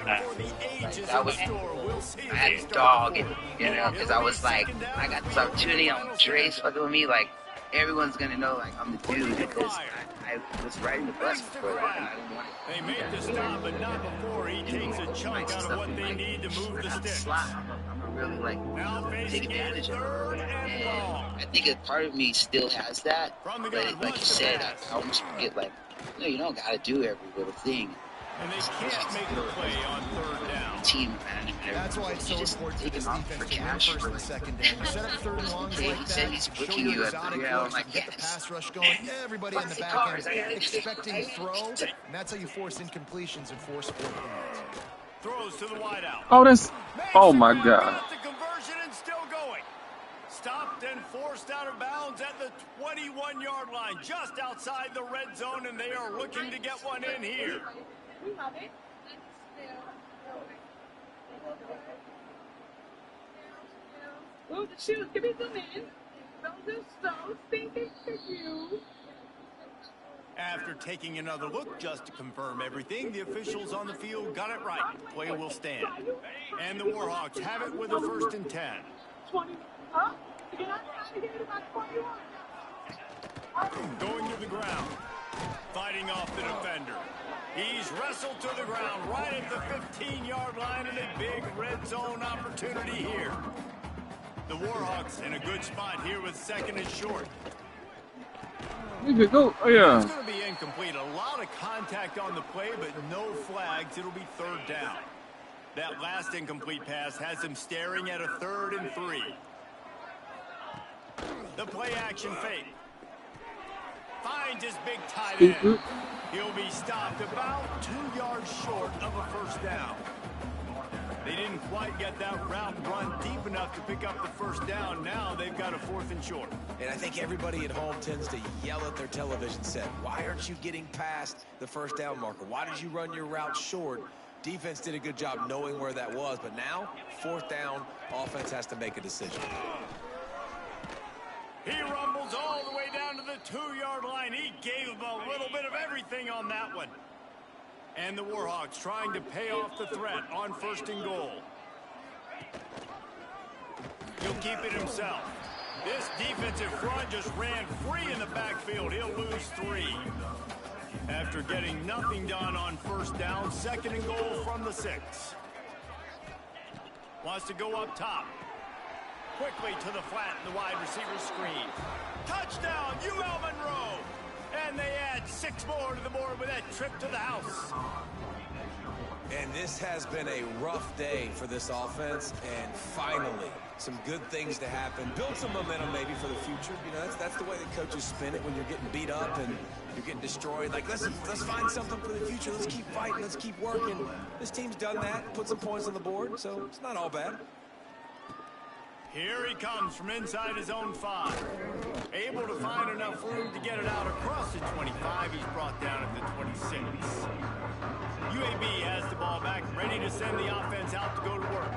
That was, I had a dog, and, you know, because I was like, I got this opportunity. Dre's fucking with me, like everyone's gonna know, like I'm the dude because I was riding the bus for a while. And I didn't want it. They make the stop, but not before he takes a chunk out of what they need to move the sticks. I'm gonna really like take advantage of it. And I think a part of me still has that, but like you said, I almost forget like. No, you don't gotta do every little thing. And they can't make the play on 3rd down. Team management. That's why it's so important for this defense to win first and second down. You set up 3rd and longs like that. He's Show booking your you exotic looks, like, get the pass rush going. Everybody in the back end expecting throw, and that's how you force incompletions and force 4 points. Throws to the wideout. Oh, that's. Oh my God. The conversion and still going. Stopped and forced out of bounds at the 21-yard line, just outside the red zone, and they are looking to get one in here. Move the shoes, give me some in. Those are so stinking for you. After taking another look just to confirm everything, the officials on the field got it right. Play will stand. And the Warhawks have it with a 1st and 10. 20. Huh? Get out of here about 21. Going to the ground. Fighting off the defender. He's wrestled to the ground right at the 15-yard line in a big red zone opportunity here. The Warhawks in a good spot here with 2nd and short. You could go. Oh, yeah. It's going to be incomplete. A lot of contact on the play, but no flags. It'll be 3rd down. That last incomplete pass has him staring at a 3rd and 3. The play action fake. Finds his big tight end. He'll be stopped about 2 yards short of a 1st down. They didn't quite get that route run deep enough to pick up the 1st down. Now they've got a 4th and short. And I think everybody at home tends to yell at their television set. Why aren't you getting past the 1st down marker? Why did you run your route short? Defense did a good job knowing where that was, but now 4th down, offense has to make a decision. He rumbles all the way down to the 2-yard line. He gave him a little bit of everything on that one. And the Warhawks trying to pay off the threat on 1st and goal. He'll keep it himself. This defensive front just ran free in the backfield. He'll lose 3. After getting nothing done on 1st down, 2nd and goal from the 6. Wants to go up top. Quickly to the flat in the wide receiver screen. Touchdown, UL Monroe! And they add 6 more to the board with that trip to the house. And this has been a rough day for this offense, and finally, some good things to happen. Build some momentum maybe for the future. You know, that's the way the coaches spin it when you're getting beat up and you're getting destroyed. Like, let's find something for the future. Let's keep fighting. Let's keep working. This team's done that, put some points on the board, so it's not all bad. Here he comes from inside his own 5. Able to find enough room to get it out across the 25. He's brought down at the 26. UAB has the ball back, ready to send the offense out to go to work.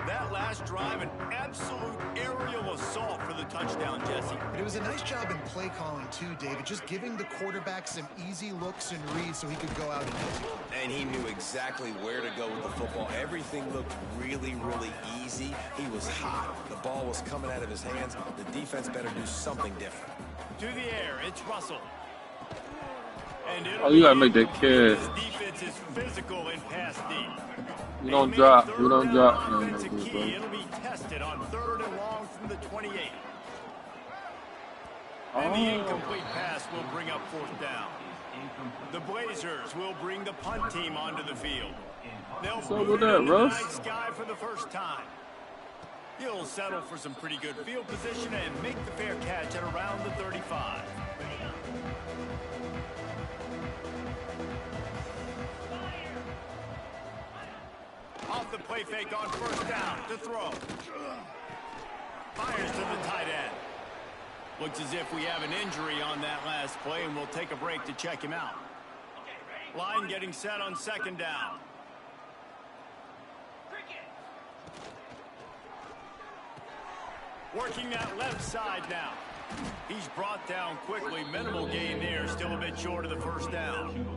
That last drive, an absolute aerial assault for the touchdown, Jesse. But it was a nice job in play calling too, David, just giving the quarterback some easy looks and reads so he could go out and hit. And he knew exactly where to go with the football. Everything looked really, really easy. He was hot. The ball was coming out of his hands. The defense better do something different. To the air, it's Russell. And Oh, you gotta make that catch. This defense is physical in pass deep. You don't drop. You don't drop. No, It'll be tested on 3rd and long from the 28. And the incomplete pass will bring up 4th down. The Blazers will bring the punt team onto the field. They'll boot it into the night sky for the 1st time. He'll settle for some pretty good field position and make the fair catch at around the 35. Off the play fake on 1st down to throw. Fires to the tight end. Looks as if we have an injury on that last play, and we'll take a break to check him out. Line getting set on second down. Working that left side now. He's brought down quickly. Minimal gain there. Still a bit short of the first down.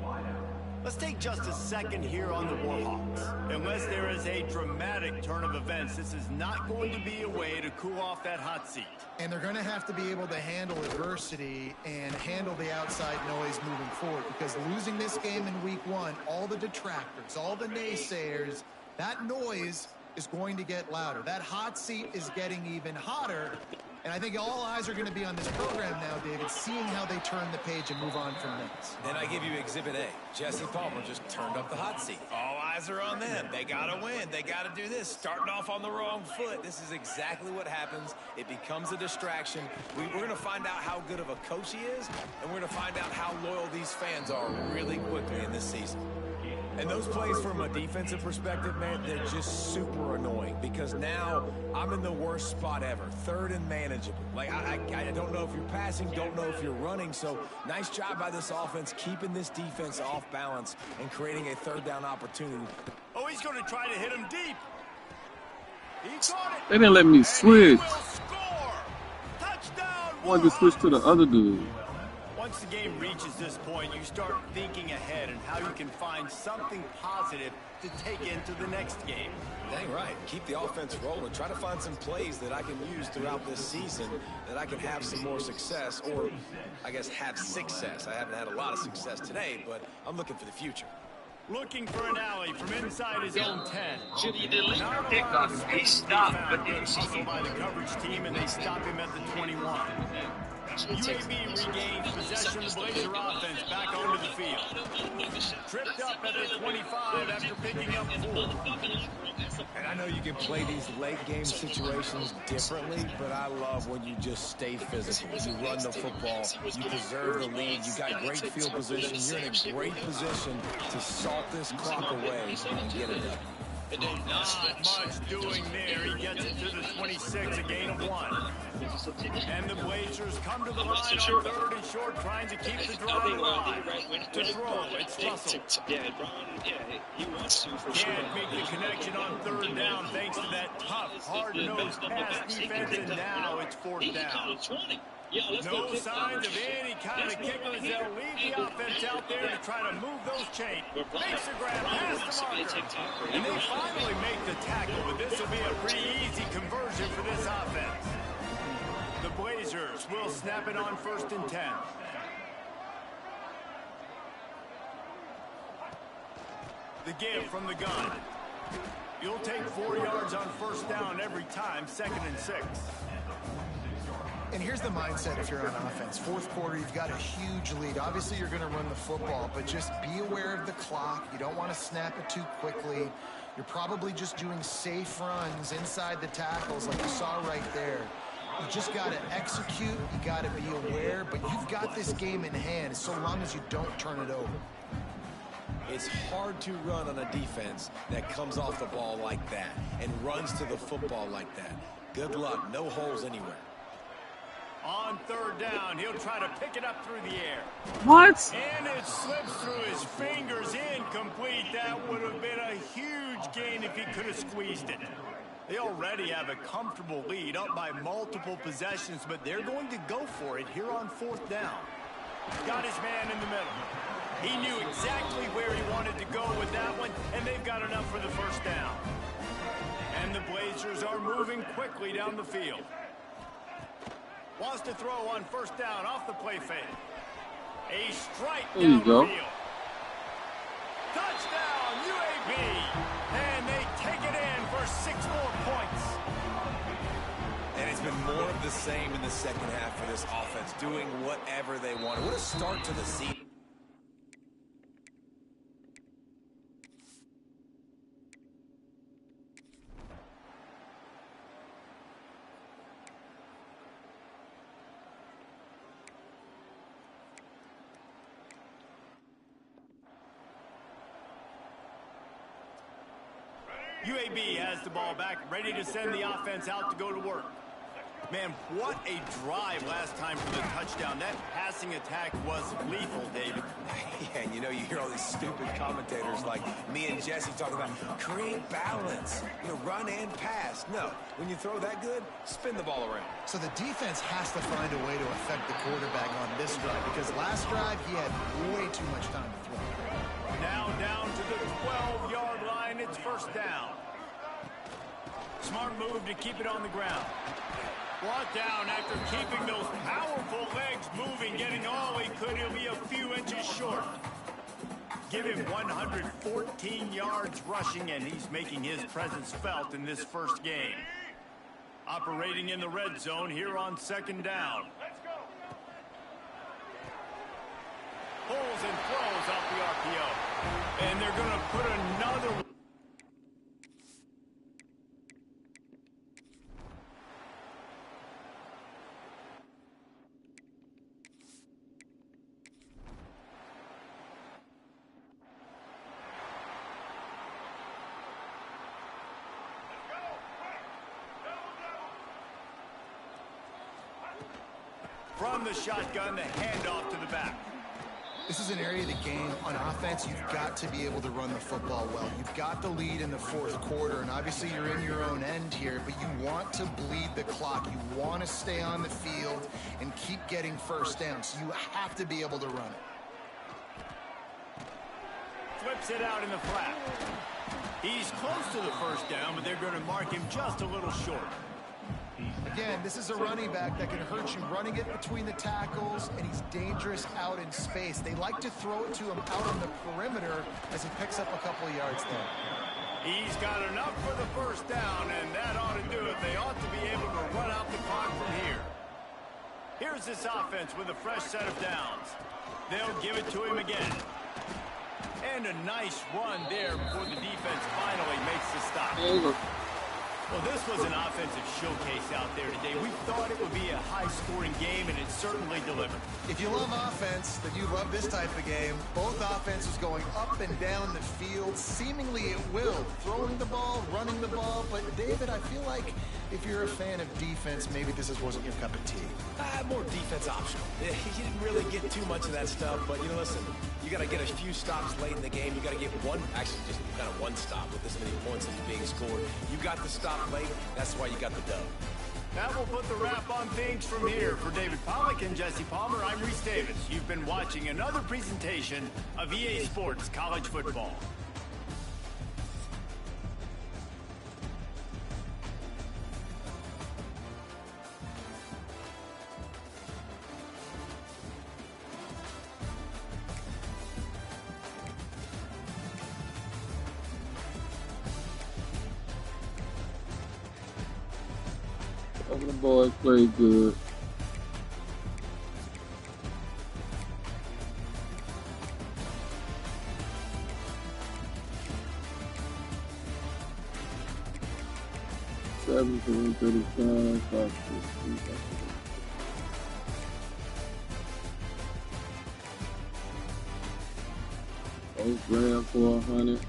Let's take just a second here on the Warhawks. Unless there is a dramatic turn of events, this is not going to be a way to cool off that hot seat. And they're going to have to be able to handle adversity and handle the outside noise moving forward, because losing this game in week 1, all the detractors, all the naysayers, that noise is going to get louder. That hot seat is getting even hotter. And I think all eyes are going to be on this program now, David, seeing how they turn the page and move on from this. Then I give you Exhibit A. Jesse Palmer just turned up the hot seat. All eyes are on them. They got to win. They got to do this. Starting off on the wrong foot. This is exactly what happens. It becomes a distraction. We're going to find out how good of a coach he is, and we're going to find out how loyal these fans are really quickly in this season. And those plays from a defensive perspective, man, they're just super annoying, because now I'm in the worst spot ever, third and manageable. Like, I don't know if you're passing, don't know if you're running, so nice job by this offense keeping this defense off balance and creating a third down opportunity. Oh, he's going to try to hit him deep. He caught it. They didn't let me switch. Touchdown. I wanted to switch to the other dude. Once the game reaches this point, you start thinking ahead and how you can find something positive to take into the next game. Dang right. Keep the offense rolling. Try to find some plays that I can use throughout this season that I can have some more success, or I guess have success. I haven't had a lot of success today, but I'm looking for the future. Looking for an alley from inside his own 10. He stopped, but didn't Hustled by the coverage team, and they stop him at the 21. UAB regains possession of the Blazer offense back onto the field. Tripped up at the 25 after picking up 4. And I know you can play these late game situations differently, but I love when you just stay physical. You run the football, you preserve the lead, you got great field position, you're in a great position to salt this clock away and get it up. Not much doing there. He gets it to the 26, a gain of 1. And the Blazers come to the line on third and short, trying to keep the drive alive. To throw, it's Russell. Can't make the connection on third down thanks to that tough, hard-nosed pass defense, and now it's fourth down. No signs of any kind of kickers. They'll leave the offense out there to try to move those chains. Makes the grab past the marker. And they finally make the tackle, but this will be a pretty easy conversion for this offense. The Blazers will snap it on 1st and 10. The give from the gun. You'll take 4 yards on first down every time, 2nd and 6. And here's the mindset if you're on offense. Fourth quarter, you've got a huge lead. Obviously, you're going to run the football, but just be aware of the clock. You don't want to snap it too quickly. You're probably just doing safe runs inside the tackles like you saw right there. You just got to execute. You got to be aware, but you've got this game in hand so long as you don't turn it over. It's hard to run on a defense that comes off the ball like that and runs to the football like that. Good luck. No holes anywhere. On third down, he'll try to pick it up through the air. What? And it slips through his fingers, incomplete. That would have been a huge gain if he could have squeezed it. They already have a comfortable lead, up by multiple possessions, but they're going to go for it here on fourth down. Got his man in the middle. He knew exactly where he wanted to go with that one, and they've got enough for the first down. And the Blazers are moving quickly down the field. Wants to throw on first down off the play fake. A strike down the field. Touchdown, UAB. And they take it in for 6 more points. And it's been more of the same in the second half for this offense, doing whatever they want. What a start to the season. UAB has the ball back, ready to send the offense out to go to work. Man, what a drive last time for the touchdown. That passing attack was lethal, David. Yeah, and you know, you hear all these stupid commentators like me and Jesse talk about create balance, you know, run and pass. No, when you throw that good, spin the ball around. So the defense has to find a way to affect the quarterback on this drive because last drive he had way too much time to throw. Now down to the 12-yard line. It's first down. Smart move to keep it on the ground. Brought down after keeping those powerful legs moving, getting all he could. He'll be a few inches short. Give him 114 yards rushing, and he's making his presence felt in this first game. Operating in the red zone here on second down. Pulls and throws off the RPO. And they're going to put another... From the shotgun, the handoff to the back. This is an area of the game. On offense, you've got to be able to run the football well. You've got the lead in the fourth quarter, and obviously you're in your own end here, but you want to bleed the clock. You want to stay on the field and keep getting first down, so you have to be able to run it. Flips it out in the flat. He's close to the first down, but they're going to mark him just a little short. Again, this is a running back that can hurt you running it between the tackles, and he's dangerous out in space. They like to throw it to him out on the perimeter as he picks up a couple of yards there. He's got enough for the first down, and that ought to do it. They ought to be able to run out the clock from here. Here's this offense with a fresh set of downs. They'll give it to him again. And a nice run there before the defense finally makes the stop. Well, this was an offensive showcase out there today. We thought it would be a high-scoring game, and it certainly delivered. If you love offense, then you love this type of game. Both offenses going up and down the field, seemingly at will. Throwing the ball, running the ball. But, David, I feel like if you're a fan of defense, maybe this wasn't your cup of tea. More defense optional. You didn't really get too much of that stuff, but, you know, listen, you got to get a few stops late in the game. You got to get one, actually just kind of one stop with this many points that's being scored. You got the stop late. That's why you got the dub. That will put the wrap on things from here. For David Pollack and Jesse Palmer, I'm Reese Davis. You've been watching another presentation of EA Sports College Football. The boys play good. Seventeen 35. Both ran for 100.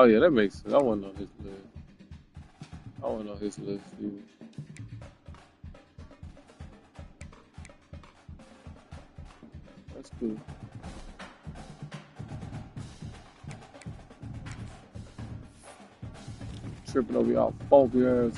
Oh yeah, that makes sense. I wasn't on his list. I wasn't on his list either. That's cool. Tripping over y'all funky ass.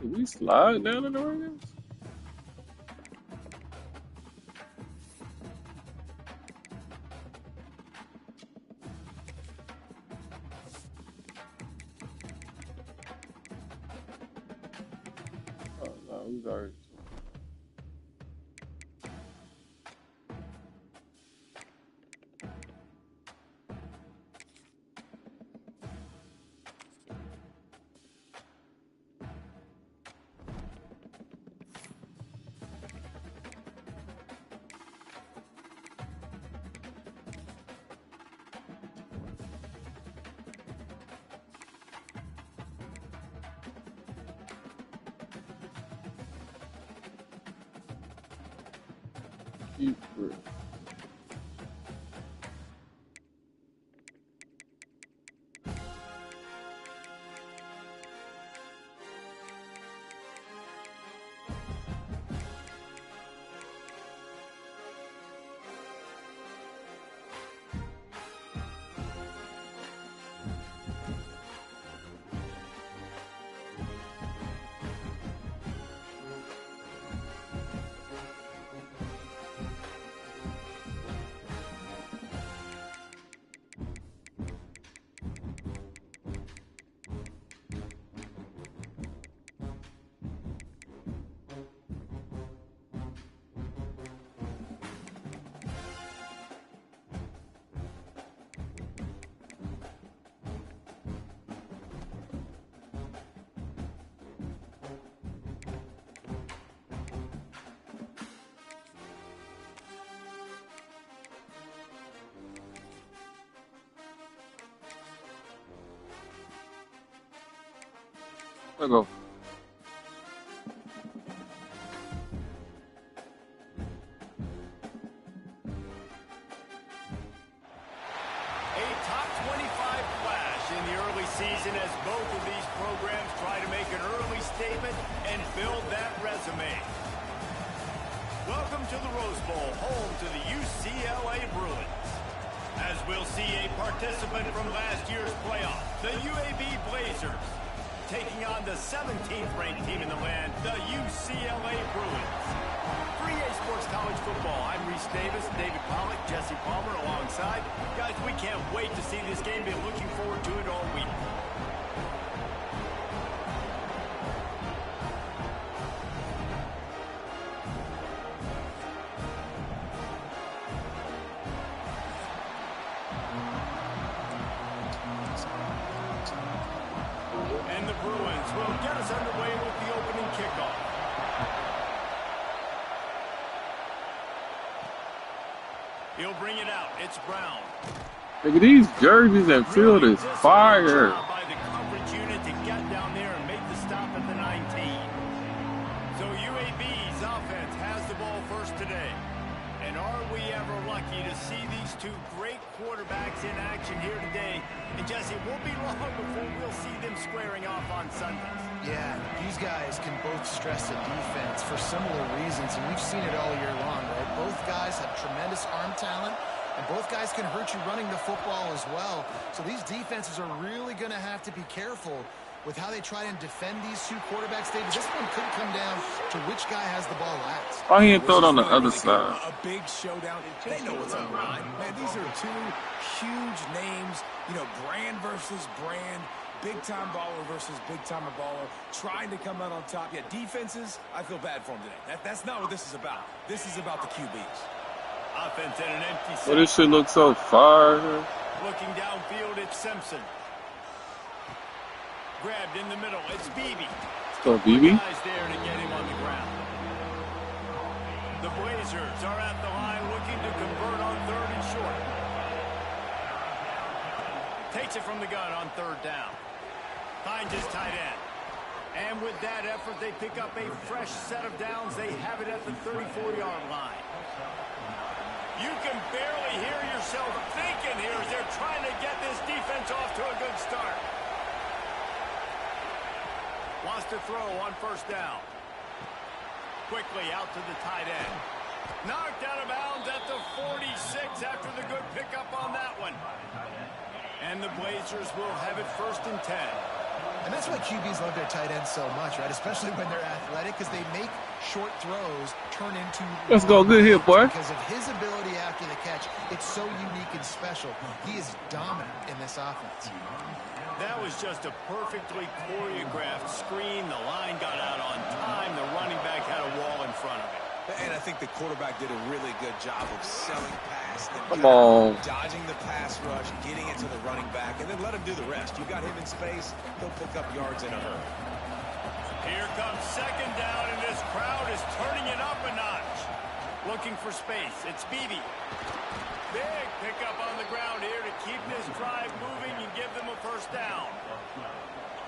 Did we slide down in the rankings? Oh no, we was already. Keeper. Let's go. Season as both of these programs try to make an early statement and build that resume. Welcome to the Rose Bowl, home to the UCLA Bruins. As we'll see a participant from last year's playoff, the UAB Blazers, taking on the 17th ranked team in the land, the UCLA Bruins. 3A Sports College Football. I'm Reese Davis, David Pollack, Jesse Palmer alongside. Guys, we can't wait to see this game. Been looking forward to it all week. And the Bruins will get us underway with the opening kickoff. He'll bring it out. It's Brown. Look at these jerseys and field is fire. By the coverage unit to get down there and make the stop at the 19. So UAB's offense has the ball first today. And are we ever lucky to see these two great quarterbacks in action here today? And Jesse, it won't be long before we'll see them squaring off on Sundays. Yeah, these guys can both stress a defense for similar reasons, and we've seen it all year long, right? Both guys have tremendous arm talent, And both guys can hurt you running the football as well. So these defenses are really going to have to be careful with how they try and defend these two quarterbacks. David, this one could come down to which guy has the ball last. Why he ain't throw it on the other side? A big showdown. They know what's on the line. Man, these are two huge names. You know, brand versus brand. Big-time baller versus big-timer baller. Trying to come out on top. Yeah, defenses, I feel bad for them today. That's not what this is about. This is about the QBs. Offense in an empty set. Well, this shit looks so far. Looking downfield, it's Simpson. Grabbed in the middle, it's Beebe. So, Beebe? Guys there to get him on the ground. The Blazers are at the line looking to convert on 3rd and short. Takes it from the gun on 3rd down. Finds his tight end. And with that effort, they pick up a fresh set of downs. They have it at the 34-yard line. You can barely hear yourself thinking here as they're trying to get this defense off to a good start. Wants to throw on 1st down. Quickly out to the tight end. Knocked out of bounds at the 46 after the good pickup on that one. And the Blazers will have it 1st and 10. And that's why QBs love their tight ends so much, right? Especially when they're athletic, because they make short throws turn into... Let's go. Good hit, boy. Because of his ability after the catch, it's so unique and special. He is dominant in this offense. That was just a perfectly choreographed screen. The line got out on time. The running back had a wall in front of it. And I think the quarterback did a really good job of selling past and Come on. dodging the pass rush, getting it to the running back, and then let him do the rest. You got him in space, he'll pick up yards in a hurry. Here comes 2nd down, and this crowd is turning it up a notch. Looking for space. It's Beebe. Big pickup on the ground here to keep this drive moving and give them a 1st down.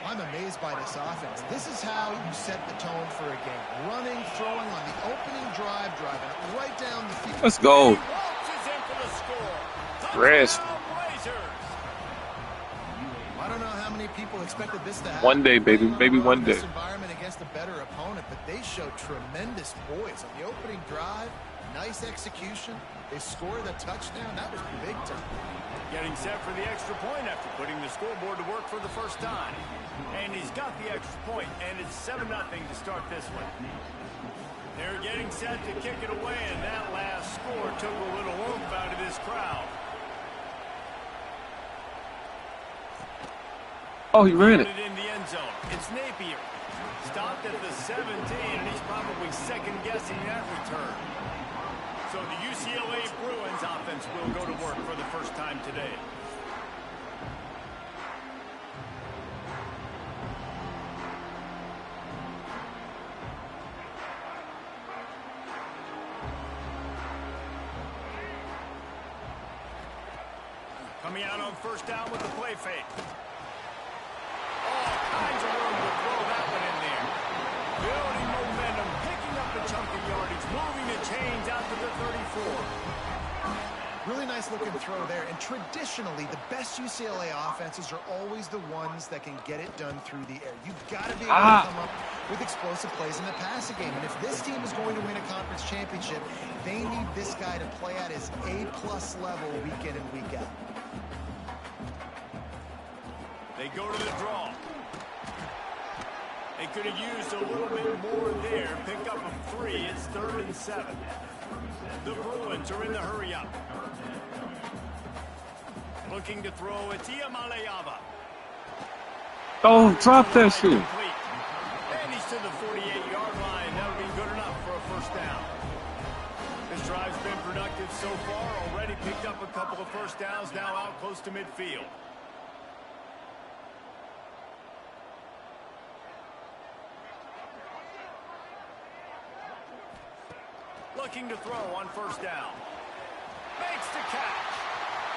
I'm amazed by this offense. This is how you set the tone for a game. Running, throwing on the opening drive, driving it right down the field. Let's go. He waltzes in for the score. Rest. Touchdown, Blazers. I don't know how many people expected this to happen. One day, baby. Maybe one day. This environment against a better opponent, but they showed tremendous poise on the opening drive. Nice execution. They scored a touchdown. That was big time. Getting set for the extra point after putting the scoreboard to work for the 1st time. And he's got the extra point, and it's 7-0 to start this one. They're getting set to kick it away, and that last score took a little oomph out of this crowd. Oh, he ran it. In the end zone. It's Napier. Stopped at the 17, and he's probably second-guessing that return. So the UCLA Bruins offense will go to work for the 1st time today. Coming out on 1st down with the play fake. All kinds of room to throw that one in there. Building momentum, picking up a chunk of yardage, moving the chains out to the 34. Really nice looking throw there. And traditionally, the best UCLA offenses are always the ones that can get it done through the air. You've got to be able to come up with explosive plays in the passing game. And if this team is going to win a conference championship, they need this guy to play at his A-plus level week in and week out. They go to the draw. They could have used a little bit more there. Pick up a 3. It's 3rd and 7. The Bruins are in the hurry up. Looking to throw. It's Iamaleava. Oh, drop that shit. And he's to the 48-yard line. That'll be good enough for a 1st down. This drive's been productive so far. Already picked up a couple of 1st downs. Now out close to midfield. Looking to throw on 1st down. Makes the catch.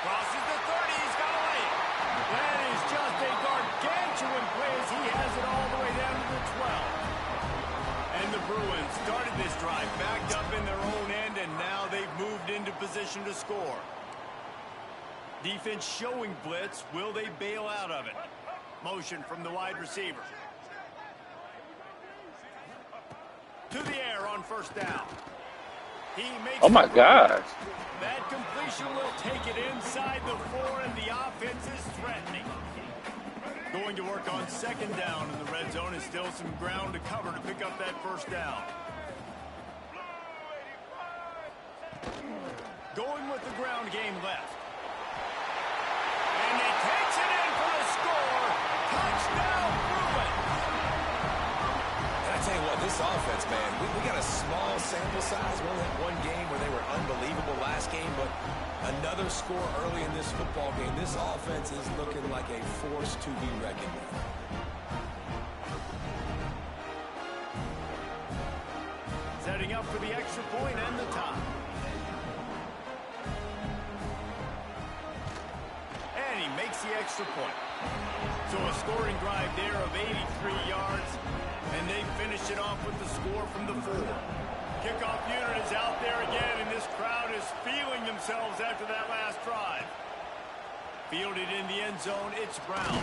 Crosses the 30. He's got to lay it. That is just a gargantuan play as he has it all the way down to the 12. And the Bruins started this drive backed up in their own end, and now they've moved into position to score. Defense showing blitz. Will they bail out of it? Motion from the wide receiver. To the air on 1st down. He makes Oh my gosh. that completion will take it inside the 4, and the offense is threatening. Going to work on second down in the red zone, is still some ground to cover to pick up that first down. Going with the ground game left. And he takes it in for the score. Touchdown, Bruins. And I tell you what, this offense, man, we got a small sample size. We only had one game where they were unbelievable last game, but another score early in this football game. This offense is looking like a force to be reckoned with. Setting up for the extra point and the tie. And he makes the extra point. So a scoring drive there of 83 yards, and they finish it off with the score from the 4. Kickoff unit is out there again, and this crowd is feeling themselves after that last drive. Fielded in the end zone, it's Brown.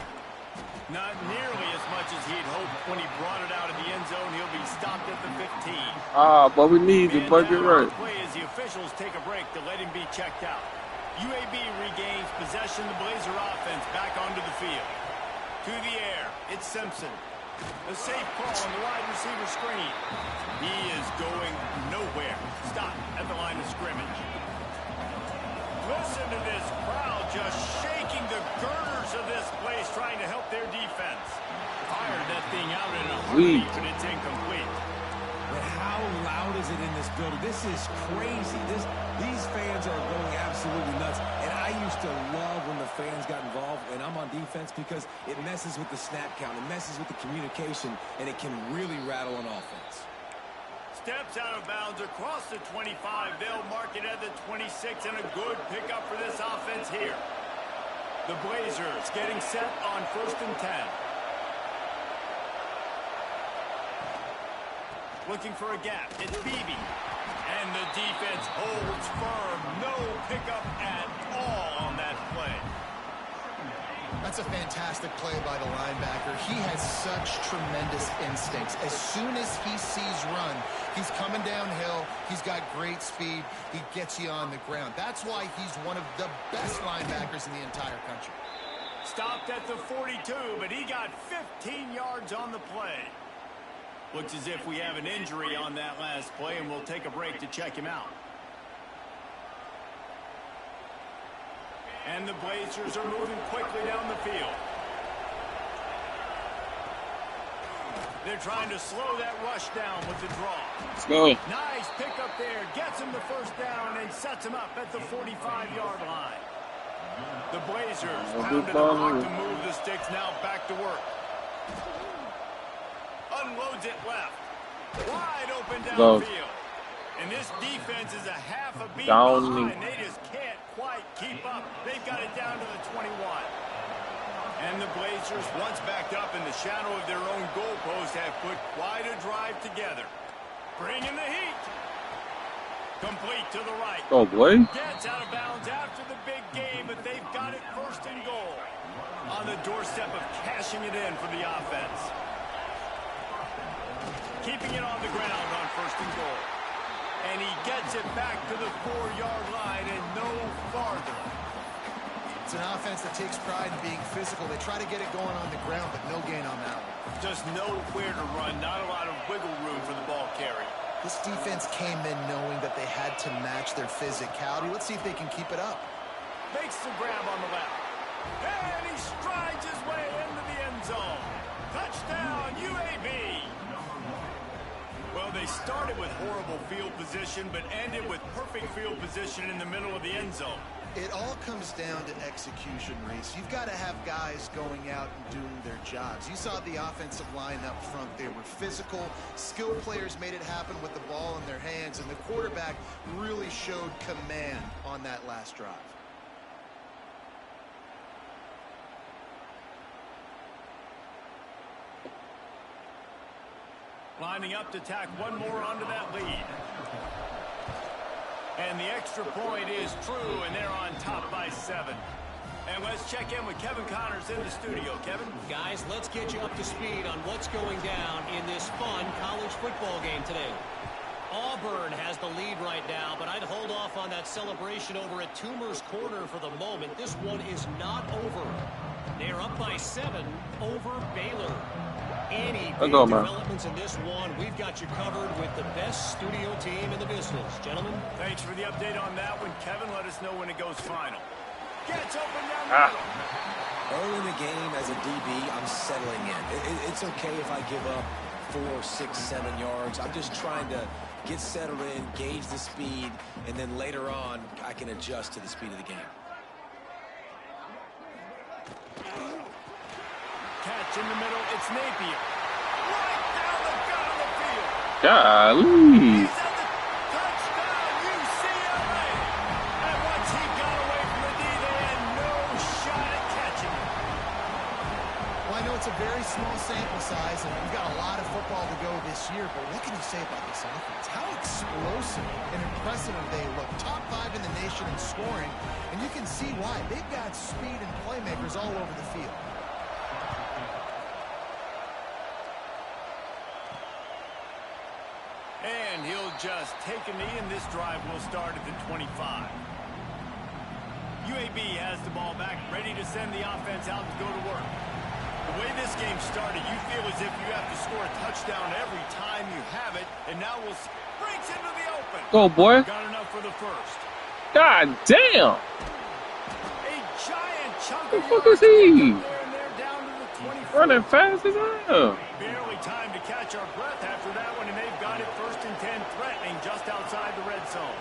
Not nearly as much as he'd hoped when he brought it out of the end zone. He'll be stopped at the 15. But we need the budget right. Play as the officials take a break to let him be checked out. UAB regains possession of the Blazer offense back onto the field. To the air, it's Simpson. A safe call on the wide receiver screen. He is going nowhere. Stop at the line of scrimmage. Listen to this crowd just shaking the girders of this place, trying to help their defense. Fired that thing out in a hurry, but it's incomplete. But how loud is it in this building? This is crazy. These fans are going absolutely nuts. And I used to love when the fans got involved, and I'm on defense, because it messes with the snap count. It messes with the communication, and it can really rattle an offense. Steps out of bounds across the 25. They'll mark it at the 26, and a good pickup for this offense here. The Blazers getting set on 1st and 10. Looking for a gap. It's Beebe. And the defense holds firm. No pickup at all on that play. That's a fantastic play by the linebacker. He has such tremendous instincts. As soon as he sees run, he's coming downhill. He's got great speed. He gets you on the ground. That's why he's one of the best linebackers in the entire country. Stopped at the 42, but he got 15 yards on the play. Looks as if we have an injury on that last play, and we'll take a break to check him out. And the Blazers are moving quickly down the field. They're trying to slow that rush down with the draw. Let's go. Nice pickup there. Gets him the first down and sets him up at the 45-yard line. The Blazers pounded the block to move the sticks, now back to work. Unloads it left. Wide open downfield. And this defense is a half a beat behind. They just can't quite keep up. They've got it down to the 21. And the Blazers, once backed up in the shadow of their own goalpost, have put quite a drive together. Bringing the heat. Complete to the right. Oh, boy. Gets out of bounds after the big game, but they've got it 1st and goal. On the doorstep of cashing it in for the offense. Keeping it on the ground on 1st and goal. And he gets it back to the 4-yard line and no farther. It's an offense that takes pride in being physical. They try to get it going on the ground, but no gain on that one. Just nowhere to run. Not a lot of wiggle room for the ball carry. This defense came in knowing that they had to match their physicality. Let's see if they can keep it up. Makes the grab on the left. And he strides his way into the end zone. Touchdown, UAB. Well, they started with horrible field position, but ended with perfect field position in the middle of the end zone. It all comes down to execution, Reese. You've got to have guys going out and doing their jobs. You saw the offensive line up front. They were physical. Skilled players made it happen with the ball in their hands, and the quarterback really showed command on that last drive. Lining up to tack one more onto that lead. And the extra point is true, and they're on top by 7. And let's check in with Kevin Connors in the studio. Kevin? Guys, let's get you up to speed on what's going down in this fun college football game today. Auburn has the lead right now, but I'd hold off on that celebration over at Toomer's Corner for the moment. This one is not over. They're up by 7 over Baylor. Any big developments in this one, we've got you covered with the best studio team in the business. Gentlemen. Thanks for the update on that one, Kevin. Let us know when it goes final. Gets open down the middle. Early in the game as a DB, I'm settling in. It's okay if I give up 4, 6, 7 yards. I'm just trying to get settled in, gauge the speed, and then later on, I can adjust to the speed of the game. Catch in the middle, it's Napier. Right down the gut of the field. Golly. He's at the touchdown, UCLA. And once he got away from the D, they had no shot at catching him. Well, I know it's a very small sample size, and we've got a lot of football to go this year, but what can you say about this offense? How explosive and impressive they look. Top 5 in the nation in scoring, and you can see why. They've got speed and playmakers all over the field. And he'll just take a knee, and this drive will start at the 25. UAB has the ball back, ready to send the offense out to go to work. The way this game started, you feel as if you have to score a touchdown every time you have it, and now we'll breaks into the open. Go, boy. Got enough for the first. God damn. A giant chunk What the of fuck is he? and they're down to the 24. Running fast as hell. Barely time to catch our breath after that one, and they've got it 1st and 10, threatening just outside the red zone.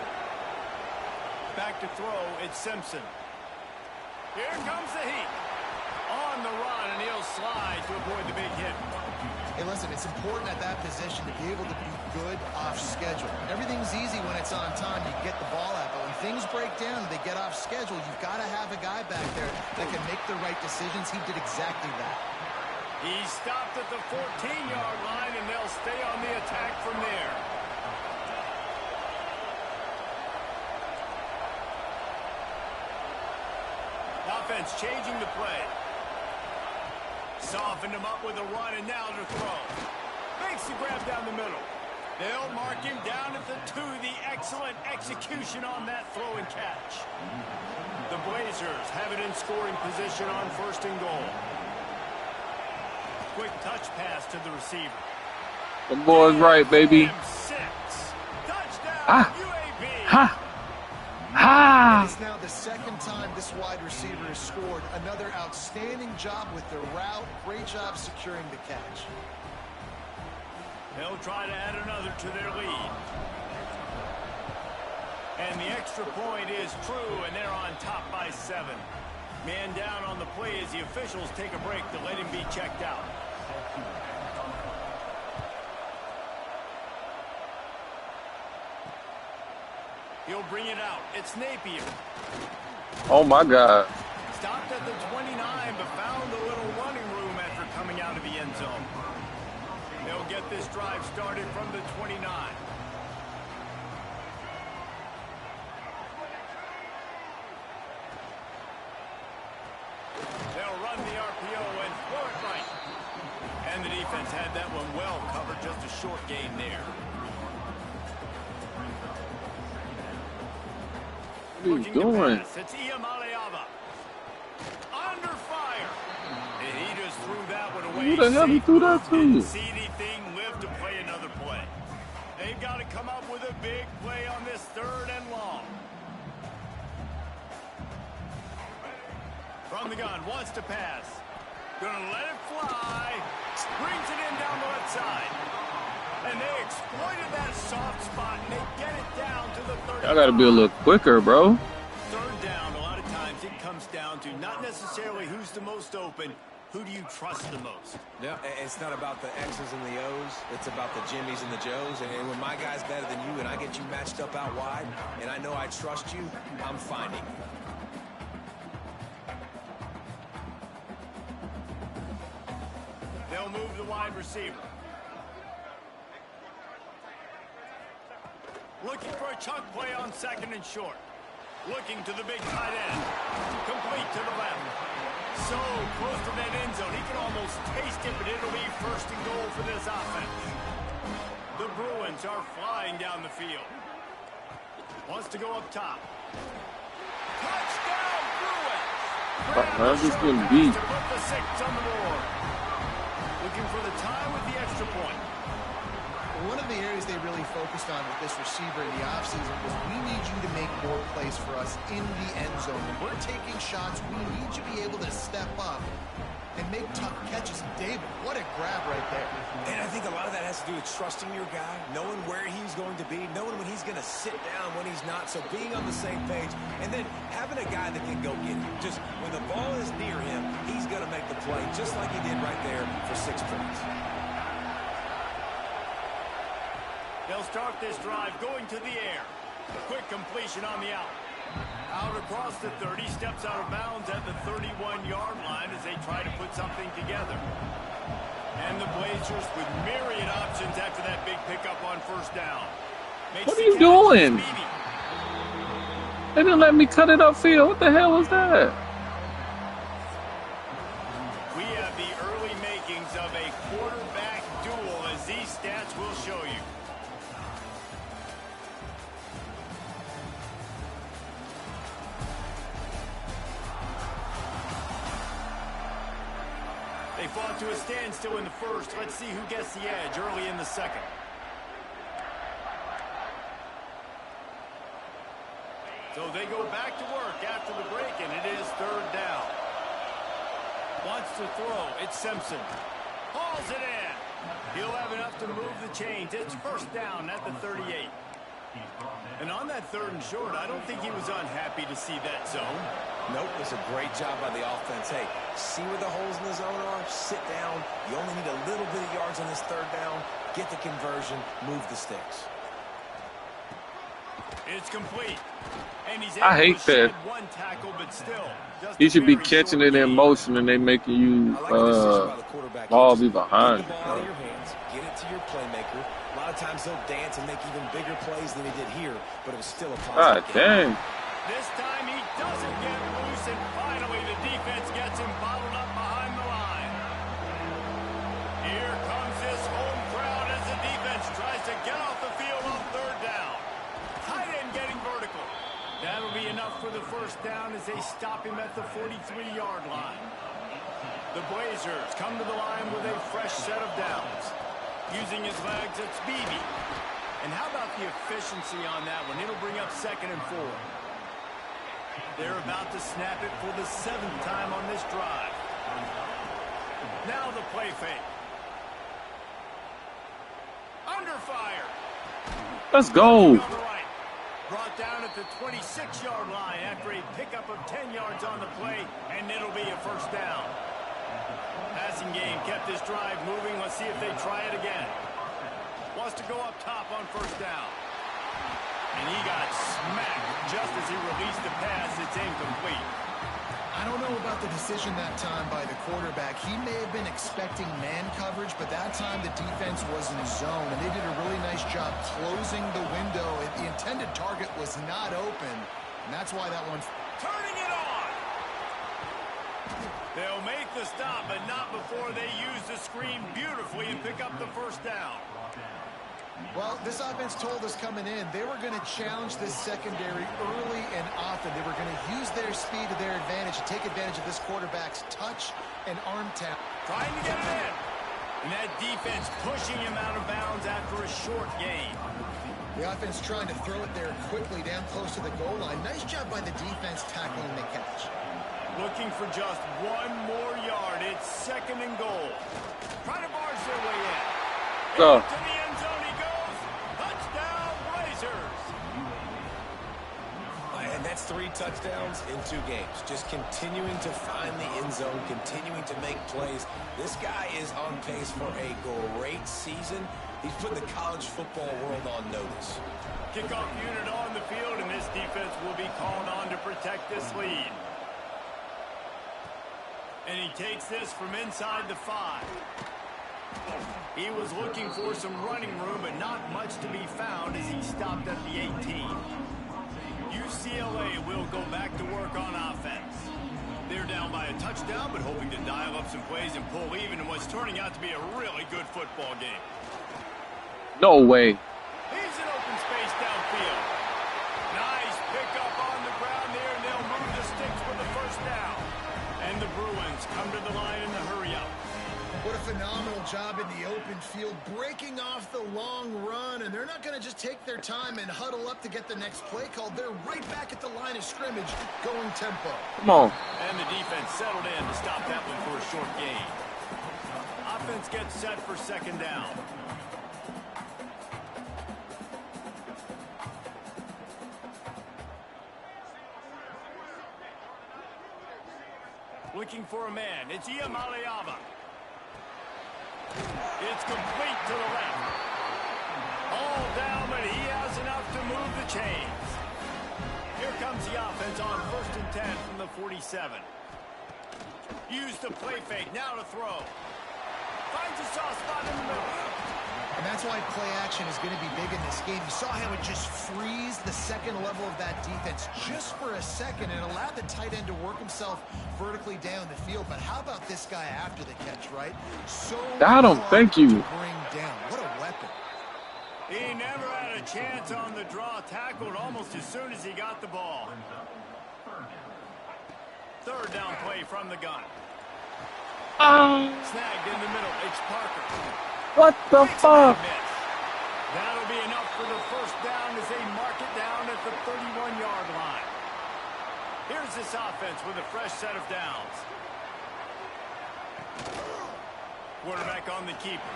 Back to throw, it's Simpson. Here comes the heat. On the run, and he'll slide to avoid the big hit. Hey, listen, it's important at that position to be able to be good off schedule. Everything's easy when it's on time. You get the ball out, but when things break down and they get off schedule, you've got to have a guy back there that can make the right decisions. He did exactly that. He stopped at the 14-yard line, and they'll stay on the attack from there. Offense changing the play. Softened him up with a run, and now to throw. Makes the grab down the middle. They'll mark him down at the 2. The excellent execution on that throw and catch. The Blazers have it in scoring position on 1st and goal. Quick touch pass to the receiver. The boy's right, baby. 6. Touchdown, Ah. UAB. Ha. Ha. It's now the 2nd time this wide receiver has scored. Another outstanding job with the route. Great job securing the catch. They'll try to add another to their lead. And the extra point is true, and they're on top by 7. Man down on the play as the officials take a break to let him be checked out. He'll bring it out. It's Napier. Oh, my God. Stopped at the 29, but found a little running room after coming out of the end zone. They'll get this drive started from the 29. They'll run the RPO and throw it right. And the defense had that one well covered, just a short gain there. What are you doing? It's Iamaleava. Under fire. And he just threw that one away. Who the hell he threw that to? Didn't see anything, live to play another play. They've got to come up with a big play on this 3rd and long. From the gun, wants to pass. Gonna let it fly. Brings it in down the left side. And they exploited that soft spot, and they get it down to the 30. Y'all gotta be a little quicker, bro. 3rd down, a lot of times it comes down to not necessarily who's the most open, who do you trust the most? Yeah, it's not about the X's and the O's. It's about the Jimmys and the Joes. And when my guy's better than you and I get you matched up out wide, and I know I trust you, I'm finding you. They'll move the wide receiver. Looking for a chunk play on 2nd and short. Looking to the big tight end. Complete to the left. So close to that end zone. He can almost taste it, but it'll be 1st and goal for this offense. The Bruins are flying down the field. Wants to go up top. Touchdown, Bruins! I'm just getting beat. To put the 6 on the board. Looking for the tie with the extra point. One of the areas they really focused on with this receiver in the offseason was we need you to make more plays for us in the end zone. When we're taking shots, we need you to be able to step up and make tough catches. David, what a grab right there. And I think a lot of that has to do with trusting your guy, knowing where he's going to be, knowing when he's going to sit down, when he's not, so being on the same page, and then having a guy that can go get him. Just when the ball is near him, he's going to make the play, just like he did right there for 6 points. They'll start this drive going to the air. Quick completion on the out. Out across the 30, steps out of bounds at the 31-yard line as they try to put something together. And the Blazers with myriad options after that big pickup on first down. What are you doing? They didn't let me cut it upfield. What the hell was that? We have the early makings of a quarterback duel, as these stats will show you. They fought to a standstill in the first. Let's see who gets the edge early in the second. So they go back to work after the break, and it is 3rd down. Wants to throw. It's Simpson. Hauls it in. He'll have enough to move the chains. It's 1st down at the 38. And on that 3rd and short, I don't think he was unhappy to see that zone. Nope, it was a great job by the offense. Hey, see where the holes in the zone are? Sit down. You only need a little bit of yards on this 3rd down. Get the conversion. Move the sticks. It's complete. And he's I hate that. one tackle, but still, He should be catching it in motion and they making you ball be behind. Get the ball out of your hands. Get it to your playmaker. A lot of times they'll dance and make even bigger plays than he did here, but it was still a positive Dang. game. This time he doesn't get loose, and finally the defense gets him bottled up behind the line. Here comes this home crowd as the defense tries to get off the field on 3rd down. Tight end getting vertical. That'll be enough for the 1st down as they stop him at the 43-yard line. The Blazers come to the line with a fresh set of downs. Using his legs, it's Beebe. And how about the efficiency on that one? It'll bring up 2nd and 4. They're about to snap it for the 7th time on this drive. Now the play fake. Under fire. Let's go. Brought down at the 26-yard line after a pickup of 10 yards on the play, and it'll be a 1st down. Passing game kept this drive moving. Let's see if they try it again. Wants to go up top on 1st down. And he got smacked just as he released the pass. It's incomplete. I don't know about the decision that time by the quarterback. He may have been expecting man coverage, but that time the defense was in zone, and they did a really nice job closing the window. The intended target was not open, and that's why that one... Turning it on! They'll make the stop, but not before they use the screen beautifully and pick up the 1st down. Well, this offense told us coming in they were going to challenge this secondary early and often. They were going to use their speed to their advantage and take advantage of this quarterback's touch and arm talent. Trying to get it in. And that defense pushing him out of bounds after a short gain. The offense trying to throw it there quickly down close to the goal line. Nice job by the defense tackling the catch. Looking for just 1 more yard. It's 2nd and goal. Trying to barge their way in. Go. To the end zone he goes. Touchdown, Blazers. And that's 3 touchdowns in 2 games. Just continuing to find the end zone, continuing to make plays. This guy is on pace for a great season. He's put the college football world on notice. Kickoff unit on the field, and this defense will be called on to protect this lead. And he takes this from inside the 5. He was looking for some running room, but not much to be found as he stopped at the 18. UCLA will go back to work on offense. They're down by a touchdown, but hoping to dial up some plays and pull even in what's turning out to be a really good football game. No way. He's an open space downfield. Nice pickup on the ground there, and they'll move the sticks for the first down. And the Bruins come to the line in the hurry up. What a phenomenal job in the open field, breaking off the long run, and they're not going to just take their time and huddle up to get the next play called. They're right back at the line of scrimmage, going tempo. Come on. And the defense settled in to stop that one for a short gain. Offense gets set for second down. Looking for a man. It's Iamaleava. It's complete to the left. All down, but he has enough to move the chains. Here comes the offense on 1st and 10 from the 47. Use the play fake. Now to throw. Finds a soft spot in the middle. And that's why play action is going to be big in this game. You saw how it just frees the second level of that defense just for a second and allowed the tight end to work himself vertically down the field. But how about this guy after the catch, right? So I don't thank you. Bring down. What a weapon. He never had a chance on the draw. Tackled almost as soon as he got the ball. Third down play from the gun. Snagged in the middle. It's Parker. What the fuck? That'll be enough for the first down as they mark it down at the 31-yard line. Here's this offense with a fresh set of downs. Quarterback on the keeper.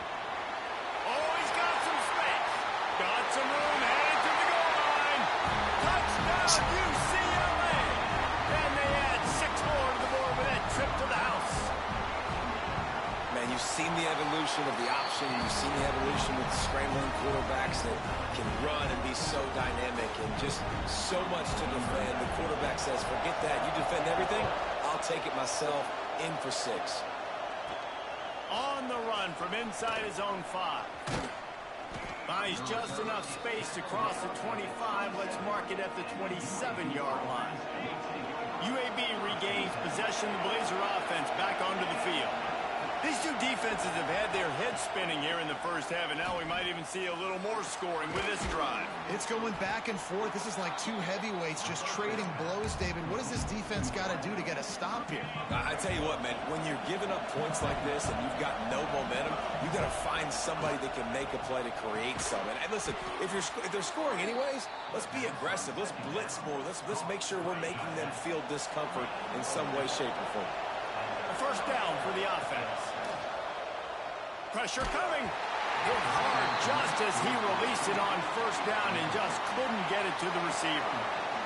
Oh, he's got some space. Got some room, headed to the goal line. Touchdown, UCLA. And they add 6 more to the board with that trip to the house. Man, you've seen the evolution of the option. You've seen the evolution with scrambling quarterbacks that can run and be so dynamic and just so much to defend. The quarterback says, forget that. You defend everything, I'll take it myself. In for 6. On the run from inside his own 5. Buys just enough space to cross the 25. Let's mark it at the 27-yard line. UAB regains possession. The Blazer offense back onto the field. These two defenses have had their heads spinning here in the first half, and now we might even see a little more scoring with this drive. It's going back and forth. This is like two heavyweights just trading blows, David. What does this defense got to do to get a stop here? I tell you what, man, when you're giving up points like this and you've got no momentum, you've got to find somebody that can make a play to create something. And listen, if they're scoring anyways, let's be aggressive. Let's blitz more. Let's make sure we're making them feel discomfort in some way, shape, or form. A first down for the offense. Pressure coming. Hit hard just as he released it on first down and just couldn't get it to the receiver.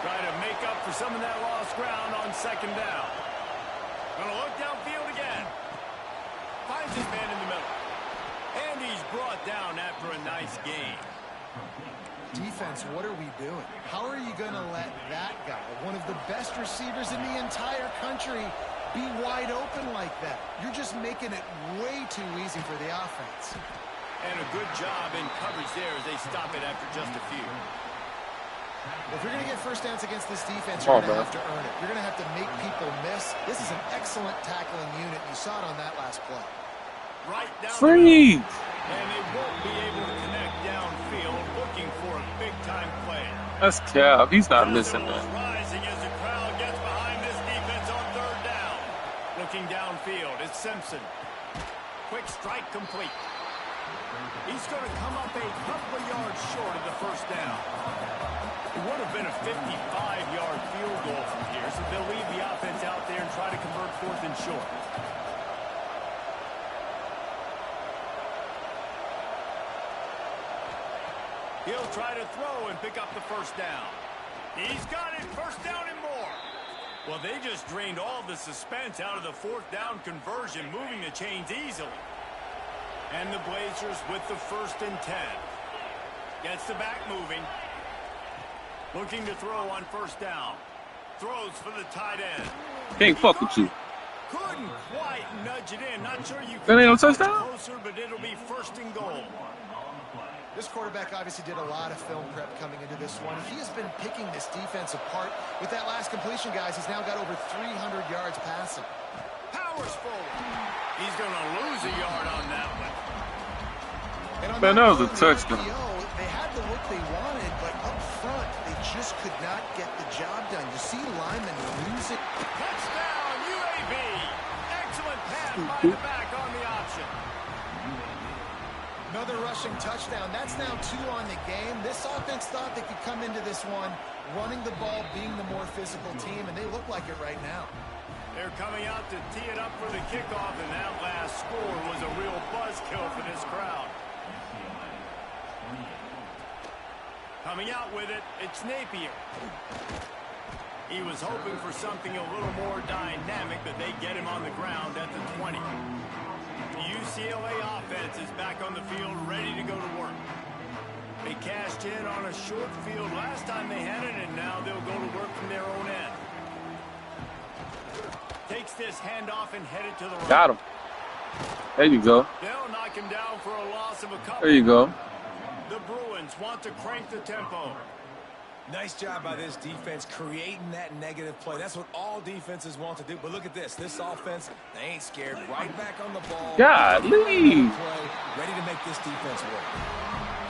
Try to make up for some of that lost ground on second down. Gonna look downfield again. Finds his man in the middle. And he's brought down after a nice gain. Defense, what are we doing? How are you going to let that guy, one of the best receivers in the entire country, be wide open like that? You're just making it way too easy for the offense. And a good job in coverage there as they stop it after just a few. If you're going to get first downs against this defense, you're going to have to earn it. You're going to have to make people miss. This is an excellent tackling unit. You saw it on that last play. Right down Free! And they won't be able to connect downfield, looking for a big-time play. That's Cap. He's not missing that. Rising as the crowd gets behind this defense on third down. Looking downfield, it's Simpson. Quick strike complete. He's going to come up a couple of yards short of the first down. It would have been a 55-yard field goal from here, so they'll leave the offense out there and try to convert fourth and short. He'll try to throw and pick up the first down. He's got it, first down and more. Well, they just drained all the suspense out of the fourth down conversion, moving the chains easily. And the Blazers with the 1st and 10. Gets the back moving. Looking to throw on first down. Throws for the tight end. Can't fuck with you. Couldn't quite nudge it in. Not sure you That ain't no can touchdown? closer, but it'll be 1st and goal. This quarterback obviously did a lot of film prep coming into this one. He has been picking this defense apart. With that last completion, guys, he's now got over 300 yards passing. Powers forward. He's going to lose a yard on that one. And on Man, that was a play, touchdown. They had the look they wanted, but up front, they just could not get the job done. You see Lyman lose it. Touchdown, UAB. Excellent pass by the back on the option. Another rushing touchdown. That's now 2 on the game. This offense thought they could come into this one running the ball, being the more physical team, and they look like it right now. They're coming out to tee it up for the kickoff, and that last score was a real buzzkill for this crowd. Coming out with it, it's Napier. He was hoping for something a little more dynamic, but they get him on the ground at the 20. The UCLA offense is back on the field, ready to go to work. They cashed in on a short field last time they had it, and now they'll go to work from their own end. Takes this handoff and headed to the right. Got him. There you go. They'll knock him down for a loss of a couple. There you go. The Bruins want to crank the tempo. Nice job by this defense creating that negative play. That's what all defenses want to do. But look at this. This offense, they ain't scared. Right back on the ball. Golly. Ready to make this defense work.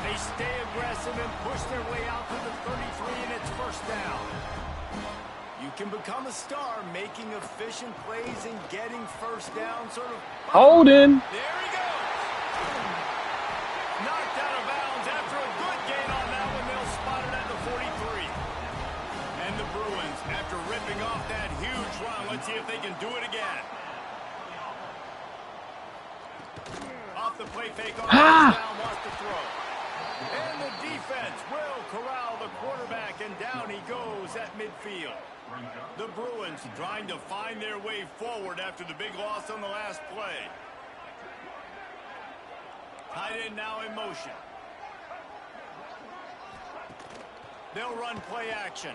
They stay aggressive and push their way out to the 33, and it's first down. You can become a star making efficient plays and getting first down, sort of. Holding. There he goes. Knocked out of bounds after a good gain on that one. They'll spot it at the 43. And the Bruins, after ripping off that huge run, let's see if they can do it again. Off the play fake on the down, wants to throw. And the defense will corral the quarterback, and down he goes at midfield. The Bruins trying to find their way forward after the big loss on the last play. Tight end now in motion. They'll run play action.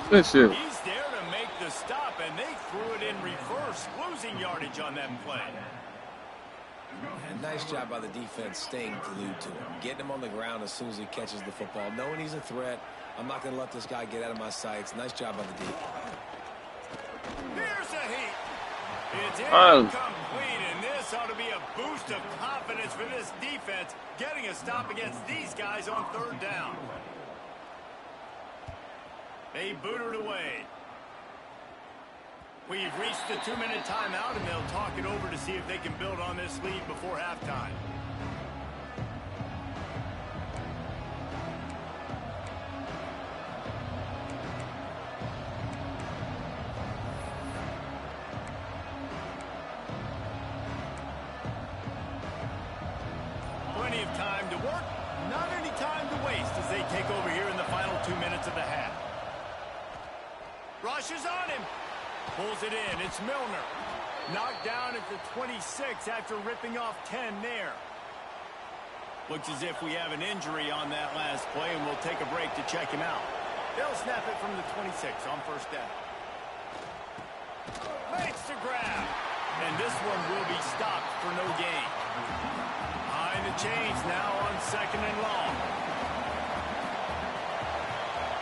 Good shit. He's there to make the stop, and they threw it in reverse, losing yardage on that play. And nice job by the defense staying glued to him. Getting him on the ground as soon as he catches the football. Knowing he's a threat. I'm not going to let this guy get out of my sights. Nice job by the defense. Here's a heat. It's incomplete, and this ought to be a boost of confidence for this defense, getting a stop against these guys on third down. They boot it away. We've reached the 2-minute timeout, and they'll talk it over to see if they can build on this lead before halftime. Plenty of time to work, not any time to waste as they take over here in the final 2 minutes of the half. Rushes on him. Pulls it in. It's Milner. Knocked down at the 26 after ripping off 10 there. Looks as if we have an injury on that last play, and we'll take a break to check him out. They'll snap it from the 26 on first down. Makes the grab. And this one will be stopped for no gain. Behind the chains now on second and long.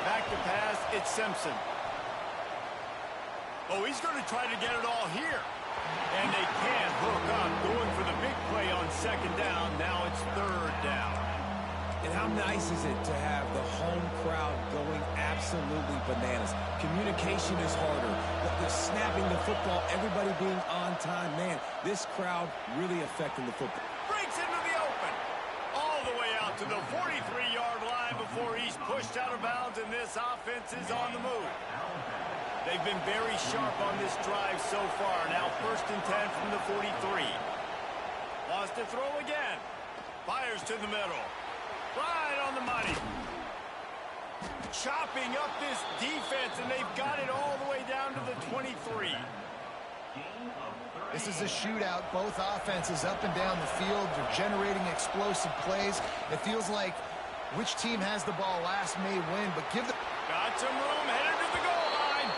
Back to pass. It's Simpson. Oh, he's going to try to get it all here. And they can't hook up. Going for the big play on second down. Now it's third down. And how nice is it to have the home crowd going absolutely bananas? Communication is harder. The snapping the football, everybody being on time. Man, this crowd really affecting the football. Breaks into the open. All the way out to the 43-yard line before he's pushed out of bounds, and this offense is on the move. They've been very sharp on this drive so far. Now first and 10 from the 43. Wants to throw again. Fires to the middle. Right on the money. Chopping up this defense, and they've got it all the way down to the 23. This is a shootout. Both offenses up and down the field. They're generating explosive plays. It feels like which team has the ball last may win, but give the... Got some room, headed to the goal line.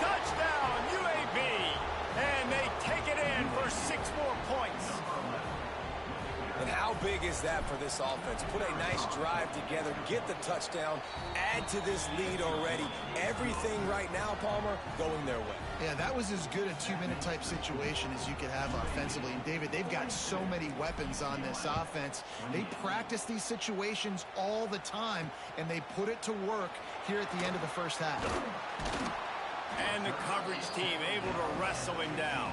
Touchdown, UAB. And they take it in for 6 more points. And how big is that for this offense? Put a nice drive together, get the touchdown, add to this lead already. Everything right now, Palmer, going their way. Yeah, that was as good a 2-minute type situation as you could have offensively. And David, they've got so many weapons on this offense. They practice these situations all the time, and they put it to work here at the end of the first half. And the coverage team able to wrestle him down.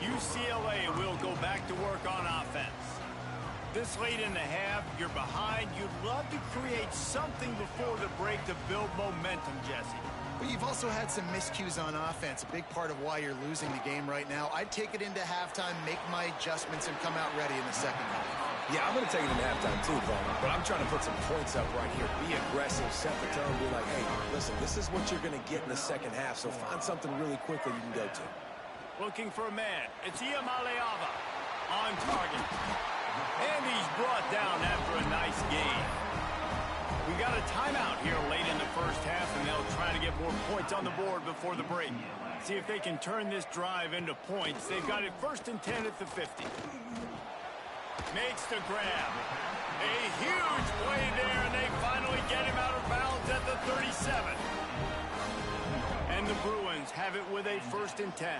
UCLA will go back to work on offense. This late in the half, you're behind. You'd love to create something before the break to build momentum, Jesse. But you've also had some miscues on offense, a big part of why you're losing the game right now. I'd take it into halftime, make my adjustments, and come out ready in the second half. Yeah, I'm going to take it into halftime too, Vaughn, but I'm trying to put some points up right here. Be aggressive, set the tone, be like, hey, listen, this is what you're going to get in the second half, so find something really quickly you can go to. Looking for a man. It's Iamaleava on target. And he's brought down after a nice game. We got a timeout here late in the first half, and they'll try to get more points on the board before the break. See if they can turn this drive into points. They've got it 1st and 10 at the 50. Makes the grab. A huge play there, and they finally get him out of bounds at the 37. And the Bruins have it with a 1st and 10.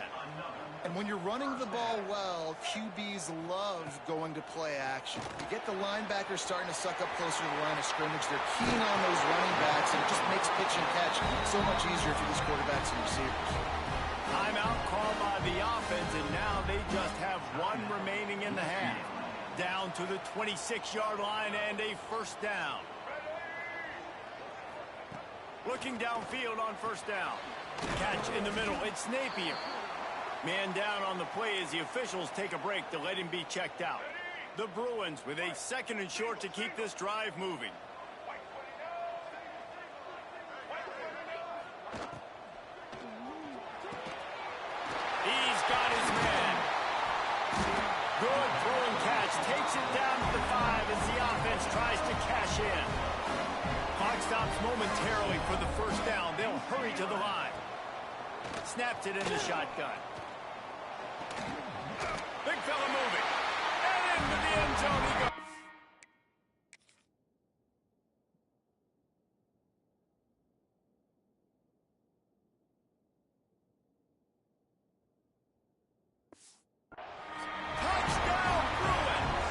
And when you're running the ball well, QBs love going to play action. You get the linebackers starting to suck up closer to the line of scrimmage. They're keying on those running backs, and it just makes pitch and catch so much easier for these quarterbacks and receivers. Timeout called by the offense, and now they just have one remaining in the half. Down to the 26-yard line and a 1st down. Looking downfield on 1st down. Catch in the middle. It's Napier. Man down on the play as the officials take a break to let him be checked out. The Bruins with a 2nd and short to keep this drive moving. He's got his man. Good throw and catch. Takes it down to the 5 as the offense tries to cash in. Clock stops momentarily for the 1st down. They'll hurry to the line. Snaps it in the shotgun. Big fella moving. And into the end zone he goes. Touchdown, Bruins!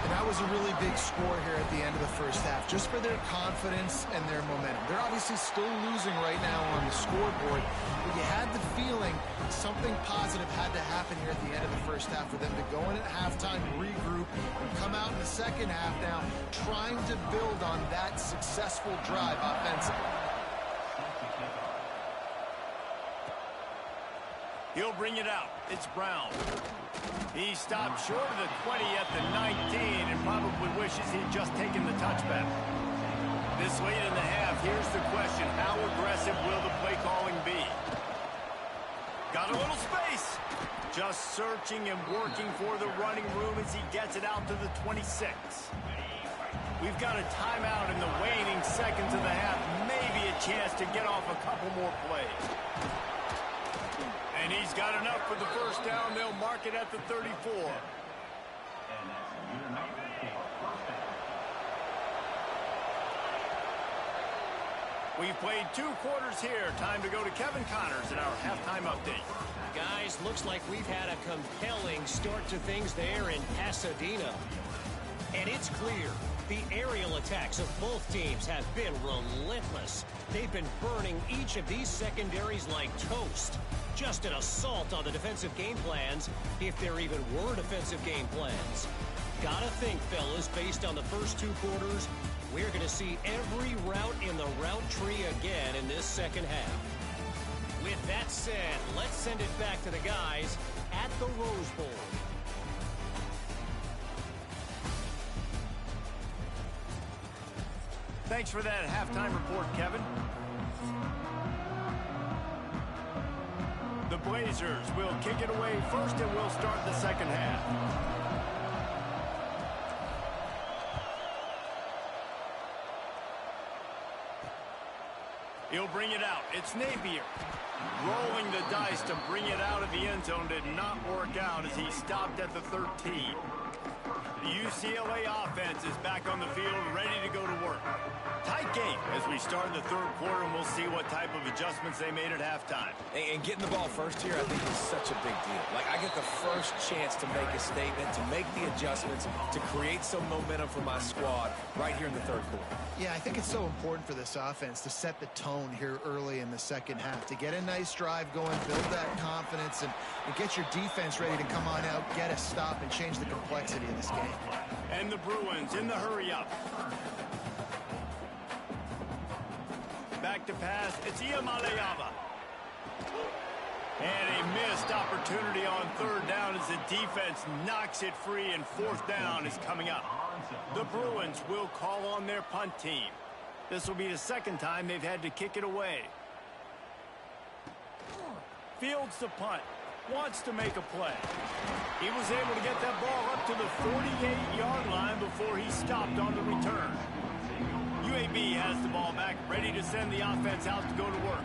And that was a really big score here at the end of the first half, just for their confidence and their momentum. They're obviously still losing right now on the scoreboard, but you had the feeling something positive had to happen here at the end of the first half for them to go in at halftime, regroup, and come out in the second half now trying to build on that successful drive offensively. He'll bring it out. It's Brown. He stopped short of the 20 at the 19 and probably wishes he'd just taken the touchback. This late in the half, here's the question. How aggressive will the play calling be? Got a little space. Just searching and working for the running room as he gets it out to the 26. We've got a timeout in the waning seconds of the half. Maybe a chance to get off a couple more plays. And he's got enough for the 1st down. They'll mark it at the 34. We've played 2 quarters here. Time to go to Kevin Connors in our halftime update. Guys, looks like we've had a compelling start to things there in Pasadena. And it's clear the aerial attacks of both teams have been relentless. They've been burning each of these secondaries like toast. Just an assault on the defensive game plans, if there even were defensive game plans. Gotta think, fellas, based on the first 2 quarters, we're going to see every route in the route tree again in this second half. With that said, let's send it back to the guys at the Rose Bowl. Thanks for that halftime report, Kevin. The Blazers will kick it away first, and we'll start the second half. He'll bring it out. It's Napier. Rolling the dice to bring it out of the end zone did not work out as he stopped at the 13. The UCLA offense is back on the field, ready to go to work. Tight game as we start in the third quarter, and we'll see what type of adjustments they made at halftime. And getting the ball first here, I think, is such a big deal. Like, I get the first chance to make a statement, to make the adjustments, to create some momentum for my squad right here in the third quarter. Yeah, I think it's so important for this offense to set the tone here early in the second half, to get a nice drive going, build that confidence, and get your defense ready to come on out, get a stop, and change the complexity of this game. And the Bruins in the hurry-up. Back to pass. It's Iamaleava. And a missed opportunity on third down as the defense knocks it free, and fourth down is coming up. The Bruins will call on their punt team. This will be the second time they've had to kick it away. Fields the punt. Wants to make a play. He was able to get that ball up to the 48-yard line before he stopped on the return. UAB has the ball back, ready to send the offense out to go to work.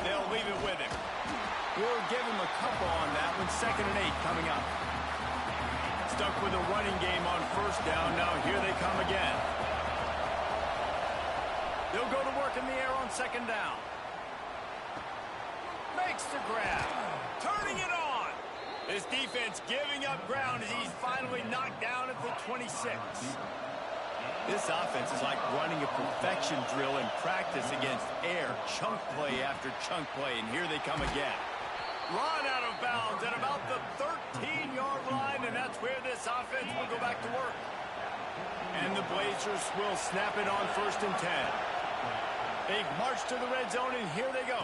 They'll leave it with him. We'll give him a couple on that one. 2nd and 8 coming up. Stuck with a running game on first down. Now here they come again. They'll go to work in the air on 2nd down. Makes the grab. Turning it on. This defense giving up ground as he's finally knocked down at the 26. This offense is like running a perfection drill in practice against air. Chunk play after chunk play, and here they come again. Run out of bounds at about the 13-yard line, and that's where this offense will go back to work. And the Blazers will snap it on 1st and 10. Big march to the red zone, and here they go.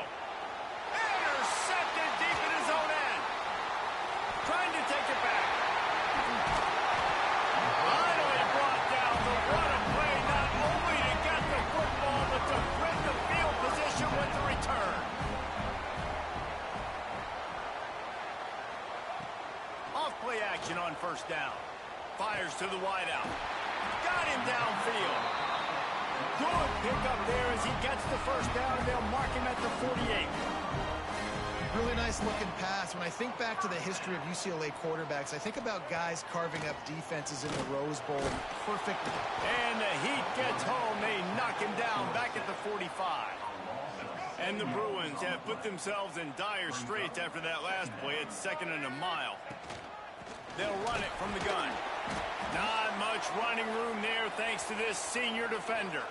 Intercepted deep in his own end. Trying to take it back. Finally brought down the run of play, not only to get the football, but to win the field position with the return. Off play action on 1st down. Fires to the wideout. Got him downfield. Good pickup there as he gets the 1st down, and they'll mark him at the 48. Really nice looking pass. When I think back to the history of UCLA quarterbacks, I think about guys carving up defenses in the Rose Bowl. Perfect. And the Heat gets home. They knock him down back at the 45. And the Bruins have put themselves in dire straits after that last play. It's 2nd and a mile. They'll run it from the gun. Not much running room there thanks to this senior defender.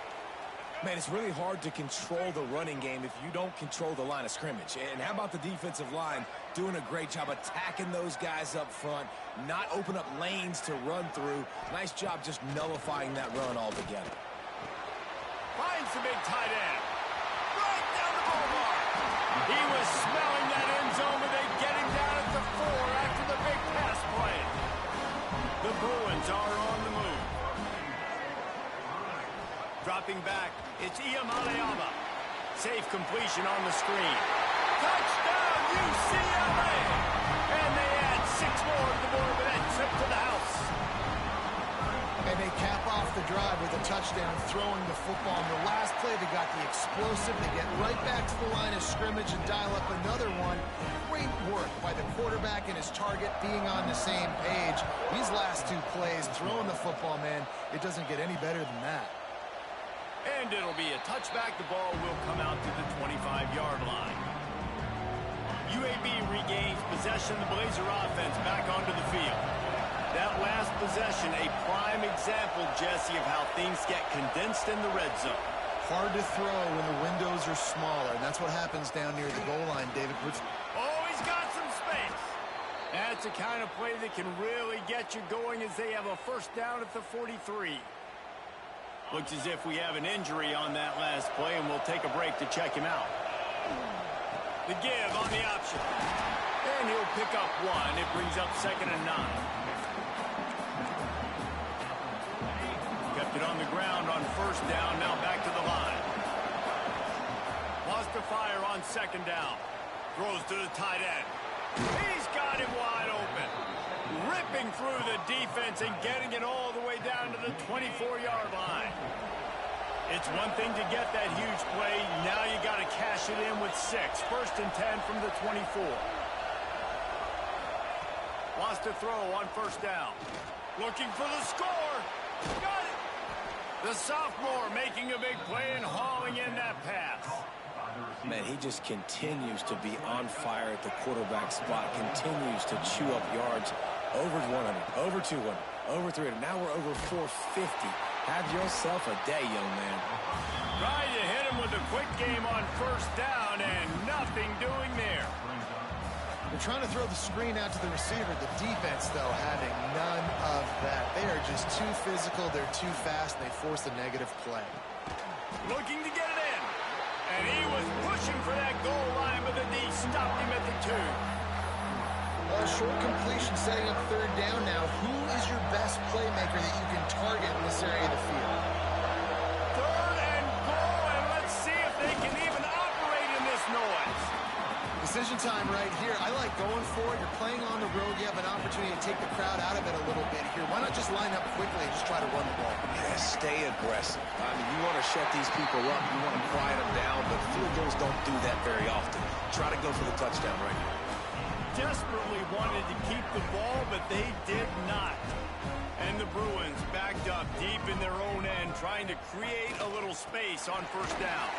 Man, it's really hard to control the running game if you don't control the line of scrimmage. And how about the defensive line doing a great job attacking those guys up front, not open up lanes to run through. Nice job just nullifying that run altogether. Finds the big tight end. Right down the ballpark. He was smelling that end zone, but they get him down at the 4 after the big pass play. The Bruins are on the move. Dropping back, it's Iamaleava. Safe completion on the screen. Touchdown, UCLA! And they add 6 more to the board with that trip to the house. And they cap off the drive with a touchdown, throwing the football. In the last play, they got the explosive. They get right back to the line of scrimmage and dial up another one. Great work by the quarterback and his target being on the same page. These last 2 plays, throwing the football, man, it doesn't get any better than that. And it'll be a touchback. The ball will come out to the 25-yard line. UAB regains possession. The Blazer offense back onto the field. That last possession, a prime example, Jesse, of how things get condensed in the red zone. Hard to throw when the windows are smaller, and that's what happens down near the goal line, David. Oh, he's got some space. That's the kind of play that can really get you going as they have a 1st down at the 43. Looks as if we have an injury on that last play, and we'll take a break to check him out. The give on the option. And he'll pick up 1. It brings up 2nd and 9. Kept it on the ground on 1st down, now back to the line. Lost the fire on 2nd down. Throws to the tight end. He's got him wide open. Ripping through the defense and getting it all the way down to the 24-yard line. It's one thing to get that huge play. Now you got to cash it in with 6. 1st and 10 from the 24. Wants to throw on 1st down. Looking for the score. Got it. The sophomore making a big play and hauling in that pass. Man, he just continues to be on fire at the quarterback spot. Continues to chew up yards. Over 100, over 200, over 300. Now we're over 450. Have yourself a day, young man. Trying to hit him with a quick game on 1st down and nothing doing there. They're trying to throw the screen out to the receiver. The defense, though, having none of that. They are just too physical. They're too fast. And they force a negative play. Looking to get it in. And he was pushing for that goal line, but the D stopped him at the 2. A short completion setting up 3rd down now. Who is your best playmaker that you can target in this area of the field? 3rd and goal, and let's see if they can even operate in this noise. Decision time right here. I like going for it. You're playing on the road. You have an opportunity to take the crowd out of it a little bit here. Why not just line up quickly and just try to run the ball? Yeah, stay aggressive. I mean, you want to shut these people up. You want to quiet them down, but field goals don't do that very often. Try to go for the touchdown right here. Desperately wanted to keep the ball, but they did not. And the Bruins backed up deep in their own end, trying to create a little space on 1st down.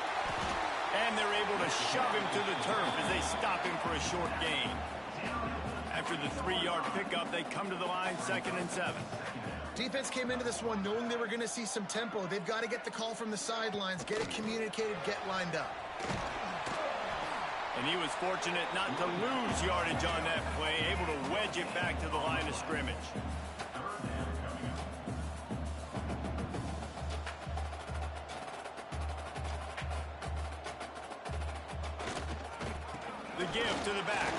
And they're able to shove him to the turf as they stop him for a short gain. After the 3-yard pickup, they come to the line 2nd and 7. Defense came into this one knowing they were going to see some tempo. They've got to get the call from the sidelines, get it communicated, get lined up. And he was fortunate not to lose yardage on that play, able to wedge it back to the line of scrimmage. The give to the back.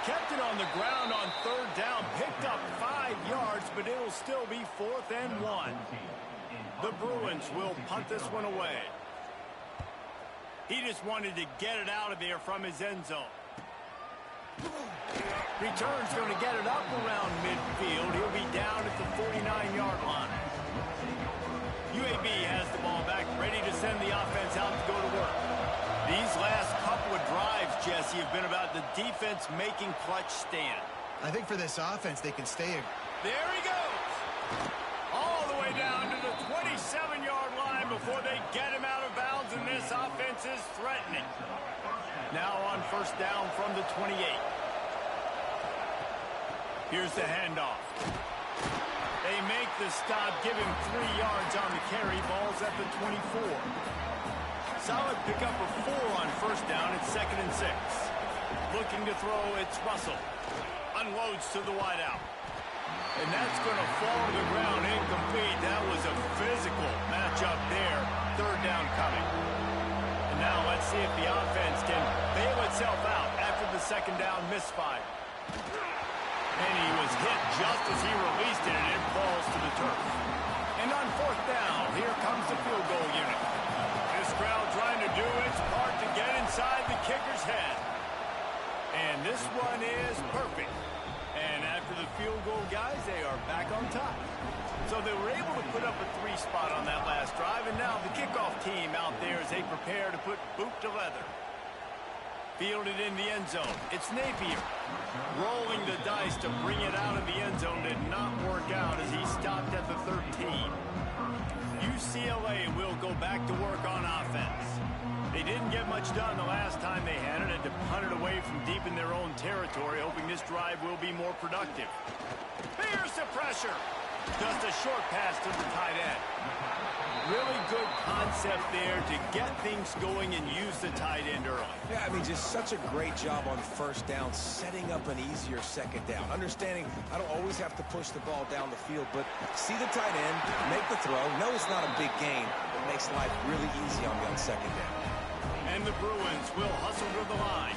Kept it on the ground on 3rd down, picked up 5 yards, but it'll still be 4th and 1. The Bruins will punt this one away. He just wanted to get it out of there from his end zone. Return's going to get it up around midfield. He'll be down at the 49-yard line. UAB has the ball back, ready to send the offense out to go to work. These last couple of drives, Jesse, have been about the defense making clutch stand. I think for this offense, they can stay. There he goes. All the way down to the 27-yard line before they get him out of bounds, and this offense is threatening. Now on 1st down from the 28. Here's the handoff. They make the stop, give him 3 yards on the carry. Ball's at the 24. Solid pickup of 4 on 1st down. It's 2nd and 6. Looking to throw, it's Russell. Unloads to the wideout. And that's going to fall to the ground incomplete. That was a physical matchup there. 3rd down coming. And now let's see if the offense can bail itself out after the 2nd down misfire. And he was hit just as he released it, and it falls to the turf. And on 4th down, here comes the field goal unit. This crowd trying to do its part to get inside the kicker's head. And this one is perfect. And after the field goal, guys, they are back on top. So they were able to put up a 3 spot on that last drive, and now the kickoff team out there as they prepare to put boot to leather. Fielded in the end zone. It's Napier. Rolling the dice to bring it out of the end zone did not work out as he stopped at the 13. UCLA will go back to work on offense. They didn't get much done the last time they had it, and to punt it away from deep in their own territory, hoping this drive will be more productive. Here's the pressure. Just a short pass to the tight end. Really good concept there to get things going and use the tight end early. Yeah, I mean, just such a great job on 1st down, setting up an easier 2nd down. Understanding I don't always have to push the ball down the field, but see the tight end, make the throw. No, it's not a big gain. It makes life really easy on me on 2nd down. And the Bruins will hustle to the line.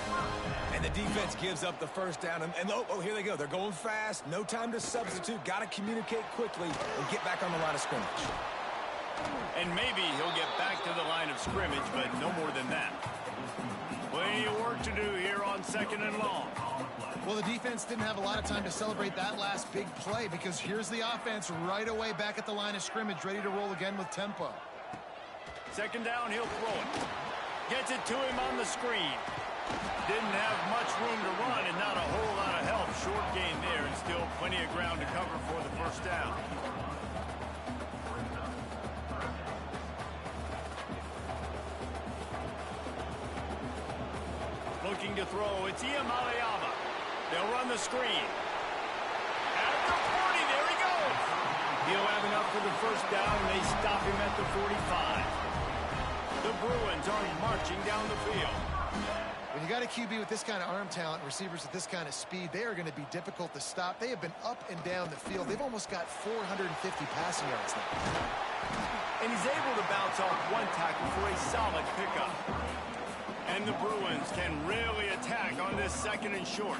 And the defense gives up the 1st down. And oh, here they go. They're going fast. No time to substitute. Got to communicate quickly and get back on the line of scrimmage. And maybe he'll get back to the line of scrimmage, but no more than that. Plenty of work to do here on 2nd and long. Well, the defense didn't have a lot of time to celebrate that last big play because here's the offense right away back at the line of scrimmage, ready to roll again with tempo. Second down, he'll throw it. Gets it to him on the screen. Didn't have much room to run and not a whole lot of help. Short gain there and still plenty of ground to cover for the first down. Looking to throw, it's Iamaleava. They'll run the screen. At the 40, there he goes. He'll have enough for the first down, and they stop him at the 45. The Bruins are marching down the field. When you got a QB with this kind of arm talent, receivers with this kind of speed, they are going to be difficult to stop. They have been up and down the field. They've almost got 450 passing yards now. And he's able to bounce off one tackle for a solid pickup. And the Bruins can really attack on this second and short.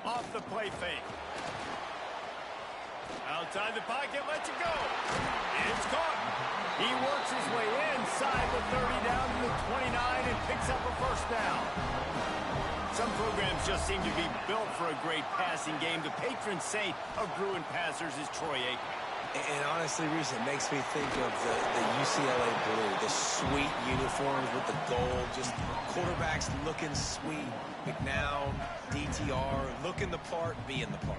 Off the play fake. Outside the pocket, lets it go. It's caught. He works his way inside the 30 down to the 29 and picks up a first down. Some programs just seem to be built for a great passing game. The patron saint of Bruin passers is Troy Aikman. And honestly, Reese, it makes me think of the UCLA blue, the sweet uniforms with the gold, just quarterbacks looking sweet. McNown, DTR, looking the part, being the part.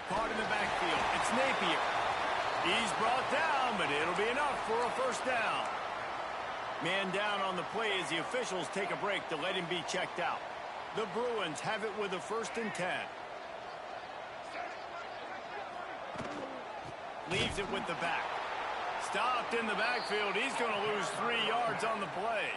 Caught in the backfield. It's Napier. He's brought down, but it'll be enough for a first down. Man down on the play as the officials take a break to let him be checked out. The Bruins have it with a 1st and 10. Leaves it with the back. Stopped in the backfield. He's going to lose 3 yards on the play.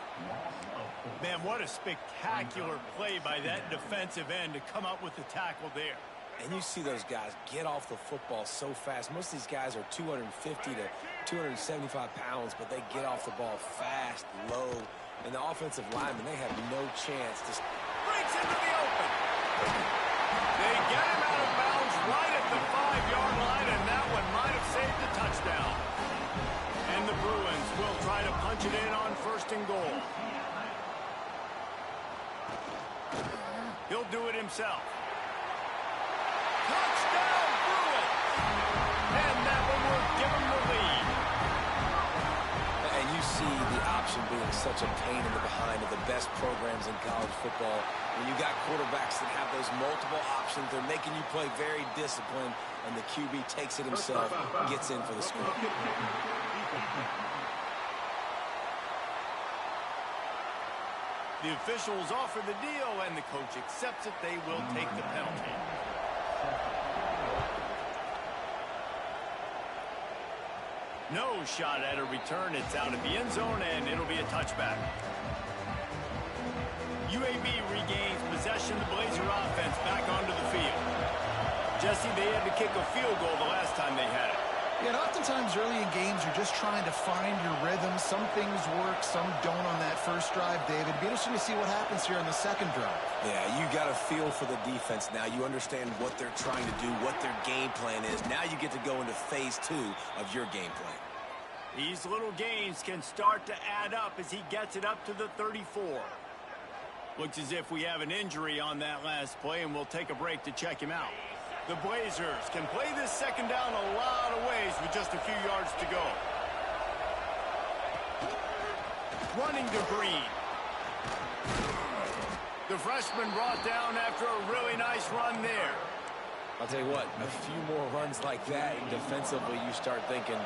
Man, what a spectacular play by that defensive end to come up with the tackle there. And you see those guys get off the football so fast. Most of these guys are 250 to 275 pounds, but they get off the ball fast, low. And the offensive linemen, they have no chance to... Breaks into the open. They get him out of bounds right at the 5-yard line, and that one might have saved the touchdown. And the Bruins will try to punch it in on 1st and goal. He'll do it himself. Touchdown, Bruins! And that one will give him the lead. And you see the option being such a pain in the behind of the best programs in college football. When you got quarterbacks that have those multiple options, they're making you play very disciplined, and the QB takes it himself, gets in for the score. The officials offer the deal, and the coach accepts it. They will take the penalty. No shot at a return. It's out of the end zone, and it'll be a touchback. UAB regains possession. The Blazer offense back onto the field. Jesse, they had to kick a field goal the last time they had it. Yeah, and oftentimes early in games, you're just trying to find your rhythm. Some things work, some don't on that first drive, David. It'd be interesting to see what happens here on the second drive. Yeah, you got a feel for the defense now. You understand what they're trying to do, what their game plan is. Now you get to go into phase 2 of your game plan. These little gains can start to add up as he gets it up to the 34. Looks as if we have an injury on that last play, and we'll take a break to check him out. The Blazers can play this second down a lot of ways with just a few yards to go. Running to Green. The freshman brought down after a really nice run there. I'll tell you what, a few more runs like that, and defensively you start thinking,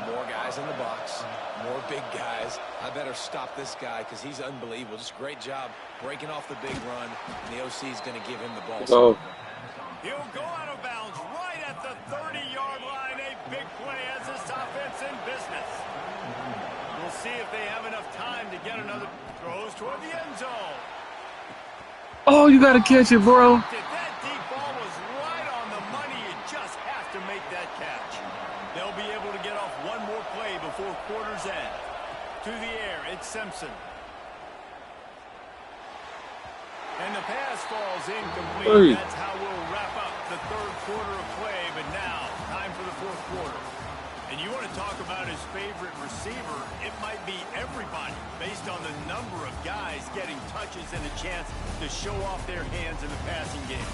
more guys in the box, more big guys. I better stop this guy because he's unbelievable. Just great job breaking off the big run. And the OC is going to give him the ball. Oh. He'll go out of bounds right at the 30-yard line. A big play as this offense in business. We'll see if they have enough time to get another throws toward the end zone. Oh, you got to catch it, bro. That deep ball was right on the money. You just have to make that catch. They'll be able to get off one more play before quarter's end. To the air, it's Simpson. And the pass falls incomplete. That's how we'll wrap up the third quarter of play. But now, time for the fourth quarter. And you want to talk about his favorite receiver, it might be everybody based on the number of guys getting touches and a chance to show off their hands in the passing game.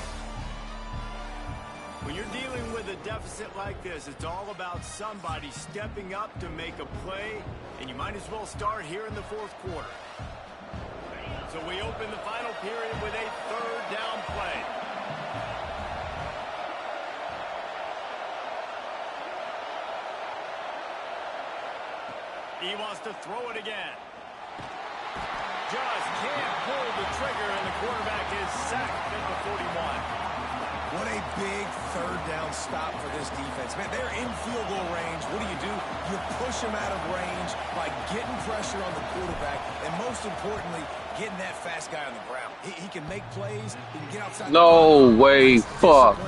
When you're dealing with a deficit like this, it's all about somebody stepping up to make a play, and you might as well start here in the fourth quarter. So we open the final period with a third down play. He wants to throw it again. Just can't pull the trigger, and the quarterback is sacked at the 41. What a big third down stop for this defense. Man, they're in field goal range. What do? You push them out of range by getting pressure on the quarterback, and most importantly, getting that fast guy on the ground. He can make plays. He can get outside. No way. Fuck.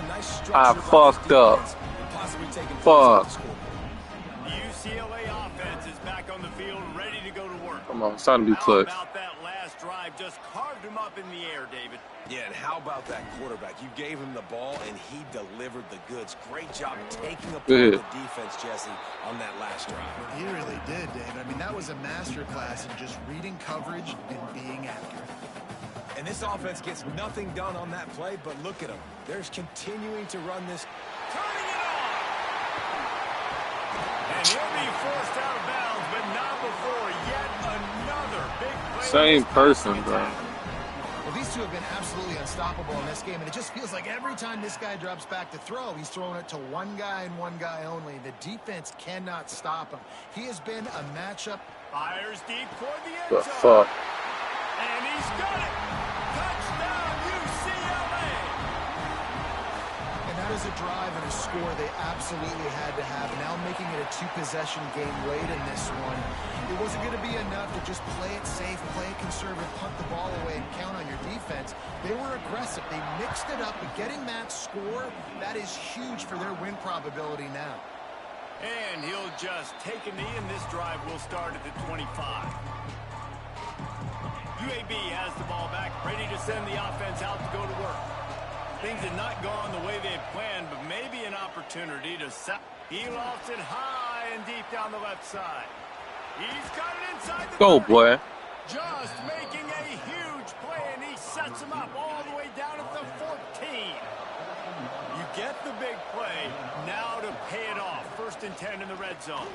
I fucked up. Fuck. UCLA offense is back on the field, ready to go to work. Come on, it's time to be clutch. How about that last drive? Just carved him up in the air, David. Yeah, and how about that quarterback? You gave him the ball, and he delivered the goods. Great job taking apart the defense, Jesse, on that last drive. He really did, David. I mean, that was a masterclass in just reading coverage and being accurate. And this offense gets nothing done on that play, but look at them. They're continuing to run this. Turning it on! And he'll be forced out of bounds, but not before yet another big play. Same person, bro. Well, these two have been absolutely unstoppable in this game, and it just feels like every time this guy drops back to throw, he's throwing it to one guy and one guy only. The defense cannot stop him. He has been a matchup. Fires deep toward the end The zone. fuck? And he's got it. Touchdown, UCLA. And that is a drive and a score they absolutely had to have. Now making it a two-possession game late in this one. It wasn't going to be enough to just play it safe, play it conservative, punt the ball away, and count on your defense. They were aggressive. They mixed it up, but getting that score, that is huge for their win probability now. And he'll just take a knee, and this drive will start at the 25. UAB has the ball back, ready to send the offense out to go to work. Things had not gone the way they had planned, but maybe an opportunity to set. He lofts it high and deep down the left side. He's got it inside the 30. Boy. Just making a huge play, and he sets him up all the way down at the 14. You get the big play, now to pay it off. 1st and 10 in the red zone.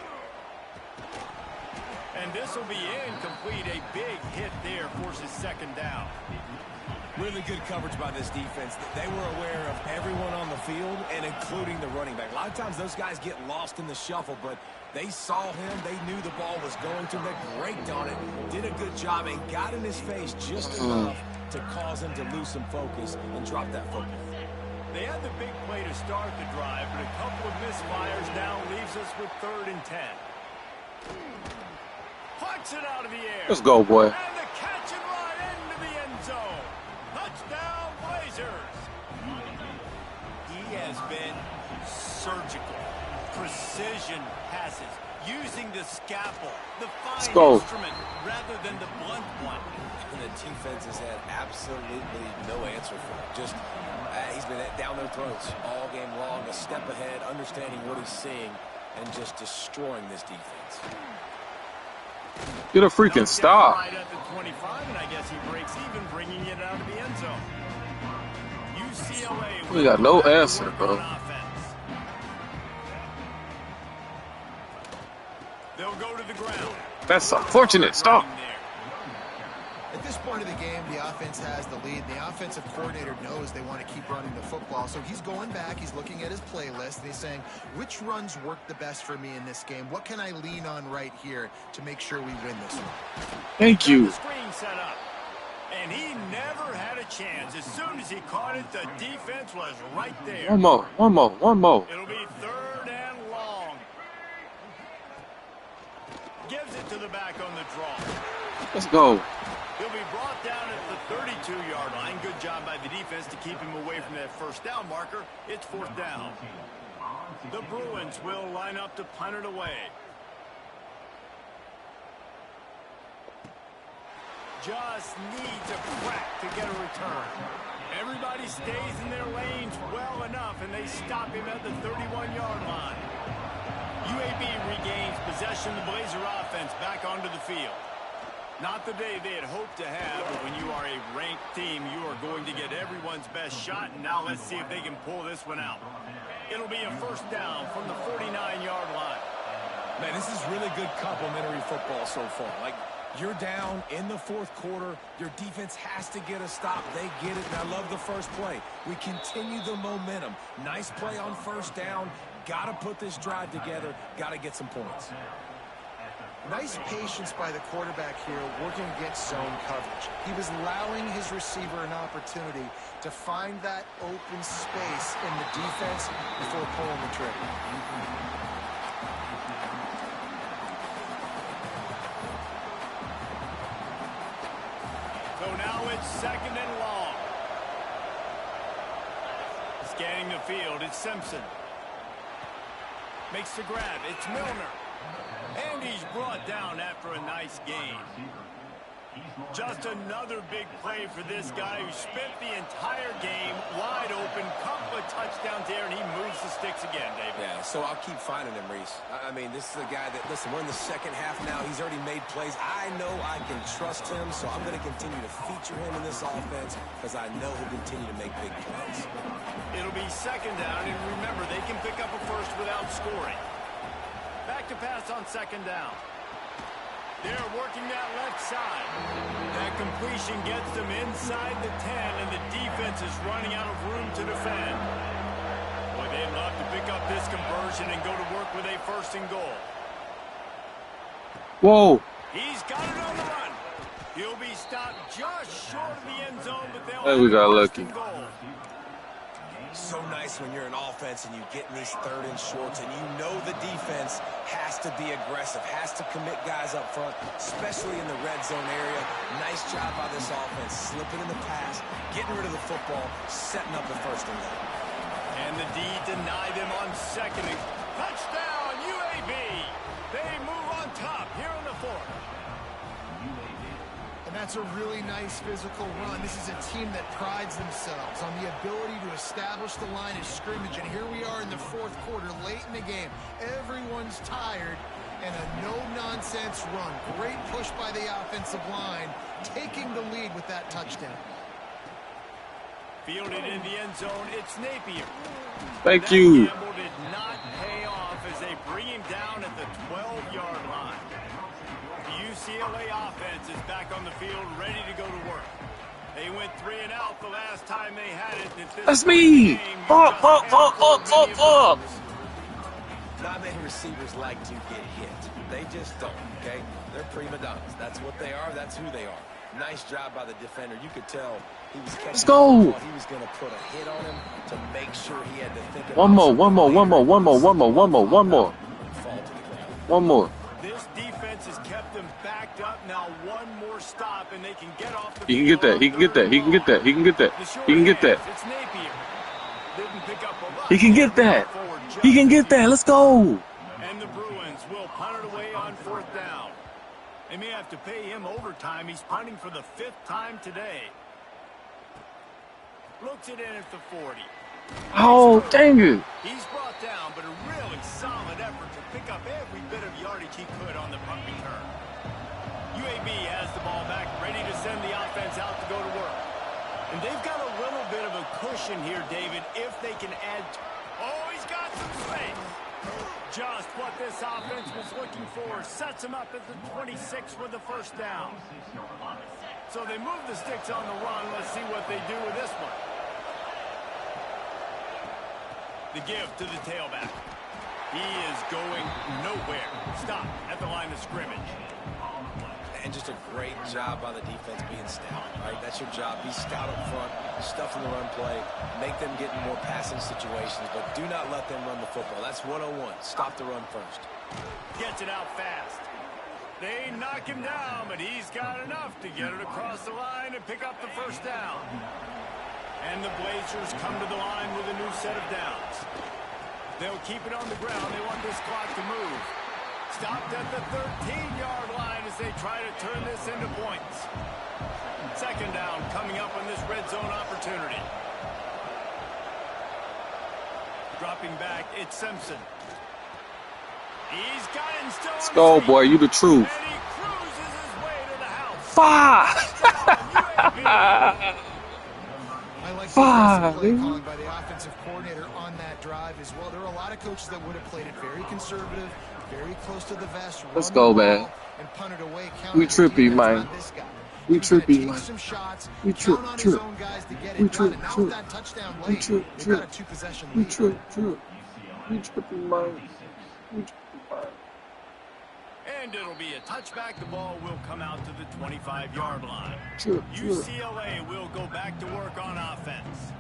And this will be incomplete. A big hit there forces 2nd down. Really good coverage by this defense. They were aware of everyone on the field, and including the running back. A lot of times those guys get lost in the shuffle, but they saw him. They knew the ball was going to. They braked on it, did a good job, and got in his face just enough to cause him to lose some focus and drop that football. They had the big play to start the drive, but a couple of misfires now leaves us with 3rd and 10. Plucks it out of the air. Let's go, boy. And the catch and run into the end zone. Touchdown, Blazers. He has been surgical. Precision passes. Using the scalpel. The fine instrument rather than the blunt one. And the defense has had absolutely no answer for him. Just, he's been down their throats all game long. A step ahead, understanding what he's seeing, and just destroying this defense. Get a freaking stop. Right at the 25, and I guess he breaks even, bringing it out of the end zone. UCLA. We got no answer, bro. They'll go to the ground. That's unfortunate. Stop. At this point of the game, the offense has the lead. The offensive coordinator knows they want to keep running the football. So he's going back, he's looking at his playlist, and he's saying, which runs work the best for me in this game? What can I lean on right here to make sure we win this one? Thank you. The screen set up. And he never had a chance. As soon as he caught it, the defense was right there. One more. It'll be 3rd and long. Gives it to the back on the draw. Let's go. He'll be brought down at the 32-yard line. Good job by the defense to keep him away from that 1st down marker. It's 4th down. The Bruins will line up to punt it away. Just needs a crack to get a return. Everybody stays in their lanes well enough, and they stop him at the 31-yard line. UAB regains possession of the Blazer offense back onto the field. Not the day they had hoped to have, but when you are a ranked team, you are going to get everyone's best shot, and now let's see if they can pull this one out. It'll be a first down from the 49-yard line. Man, this is really good complementary football so far. Like, you're down in the fourth quarter. Your defense has to get a stop. They get it, and I love the first play. We continue the momentum. Nice play on first down. Got to put this drive together. Got to get some points. Nice patience by the quarterback here, working against zone coverage. He was allowing his receiver an opportunity to find that open space in the defense before pulling the trigger. So now it's second and long. Scanning the field, it's Simpson. Makes the grab, it's Milner. And he's brought down after a nice gain. Just another big play for this guy who spent the entire game wide open. Couple of touchdowns there, and he moves the sticks again, David. Yeah, so I'll keep finding him, Reese. I mean, this is a guy that, listen, we're in the second half now. He's already made plays. I know I can trust him, so I'm going to continue to feature him in this offense because I know he'll continue to make big plays. It'll be second down, and remember, they can pick up a first without scoring. Back to pass on second down. They're working that left side. That completion gets them inside the 10, and the defense is running out of room to defend. Boy, they'd love to pick up this conversion and go to work with a first and goal. Whoa. He's got it on the run. He'll be stopped just short of the end zone, but they'll Hey, we got lucky. So nice when you're an offense and you get in these third and shorts and you know the defense has to be aggressive, has to commit guys up front, especially in the red zone area. Nice job by this offense, slipping in the pass, getting rid of the football, setting up the first and goal. And the D deny them on second. Touchdown, UAB! They move on top here in the fourth. That's a really nice physical run. This is a team that prides themselves on the ability to establish the line of scrimmage. And here we are in the fourth quarter, late in the game. Everyone's tired, and a no-nonsense run. Great push by the offensive line, taking the lead with that touchdown. Fielded in the end zone, it's Napier. Thank you. That gamble did not pay off as they bring him down at the 12-yard line. UCLA offense is back on the field, ready to go to work. They went 3 and out the last time they had it. That's me. Up. Not many receivers like to get hit. They just don't, okay? They're prima donnas. That's what they are. That's who they are. Nice job by the defender. You could tell he was catching. Let's go. He was going to put a hit on him to make sure he had to think about One more. One more. This defense has kept them backed up. Now one more stop, and they can get off the field. He can get that. He can get that. He can get that. He can get that. He can get that. It's Napier. Didn't pick up a lot. He can get that. He can get that. Let's go. And the Bruins will punt it away on fourth down. They may have to pay him overtime. He's punting for the 5th time today. Looks it in at the 40. Oh, dang it. He's brought down, but a really solid effort to pick up every bit of yardage he could on the punt return. UAB has the ball back, ready to send the offense out to go to work. And they've got a little bit of a cushion here, David, if they can add. Oh, he's got some space. Just what this offense was looking for. Sets him up at the 26 with the first down. So they move the sticks on the run. Let's see what they do with this one. The give to the tailback. He is going nowhere. Stop at the line of scrimmage. And just a great job by the defense being stout, right? That's your job. Be stout up front, stuff in the run play, make them get in more passing situations, but do not let them run the football. That's 101. Stop the run first. Gets it out fast. They knock him down, but he's got enough to get it across the line and pick up the first down. And the Blazers come to the line with a new set of downs. They'll keep it on the ground. They want this clock to move. Stopped at the 13-yard line as they try to turn this into points. Second down coming up on this red zone opportunity. Dropping back, it's Simpson. He's got it still Let's on go, his feet. boy. You the truth. And he cruises his way to the house. I like the aggressive Five. play calling by the offensive coordinator on that drive as well. There are a lot of coaches that would have played it very conservative, very close to the vest, Let's run go, the man. ball, and punt it away. We trippy, man. Not this guy. We He was gonna trippy, take man. some shots, We count on his trip. own guys to get We it done. And trip. now with that touchdown We late, trip. they've got a 2-possession We lead. trip. We trippy, man. We trippy, man. And it'll be a touchback. The ball will come out to the 25-yard line. Trip. UCLA will go back to work on offense.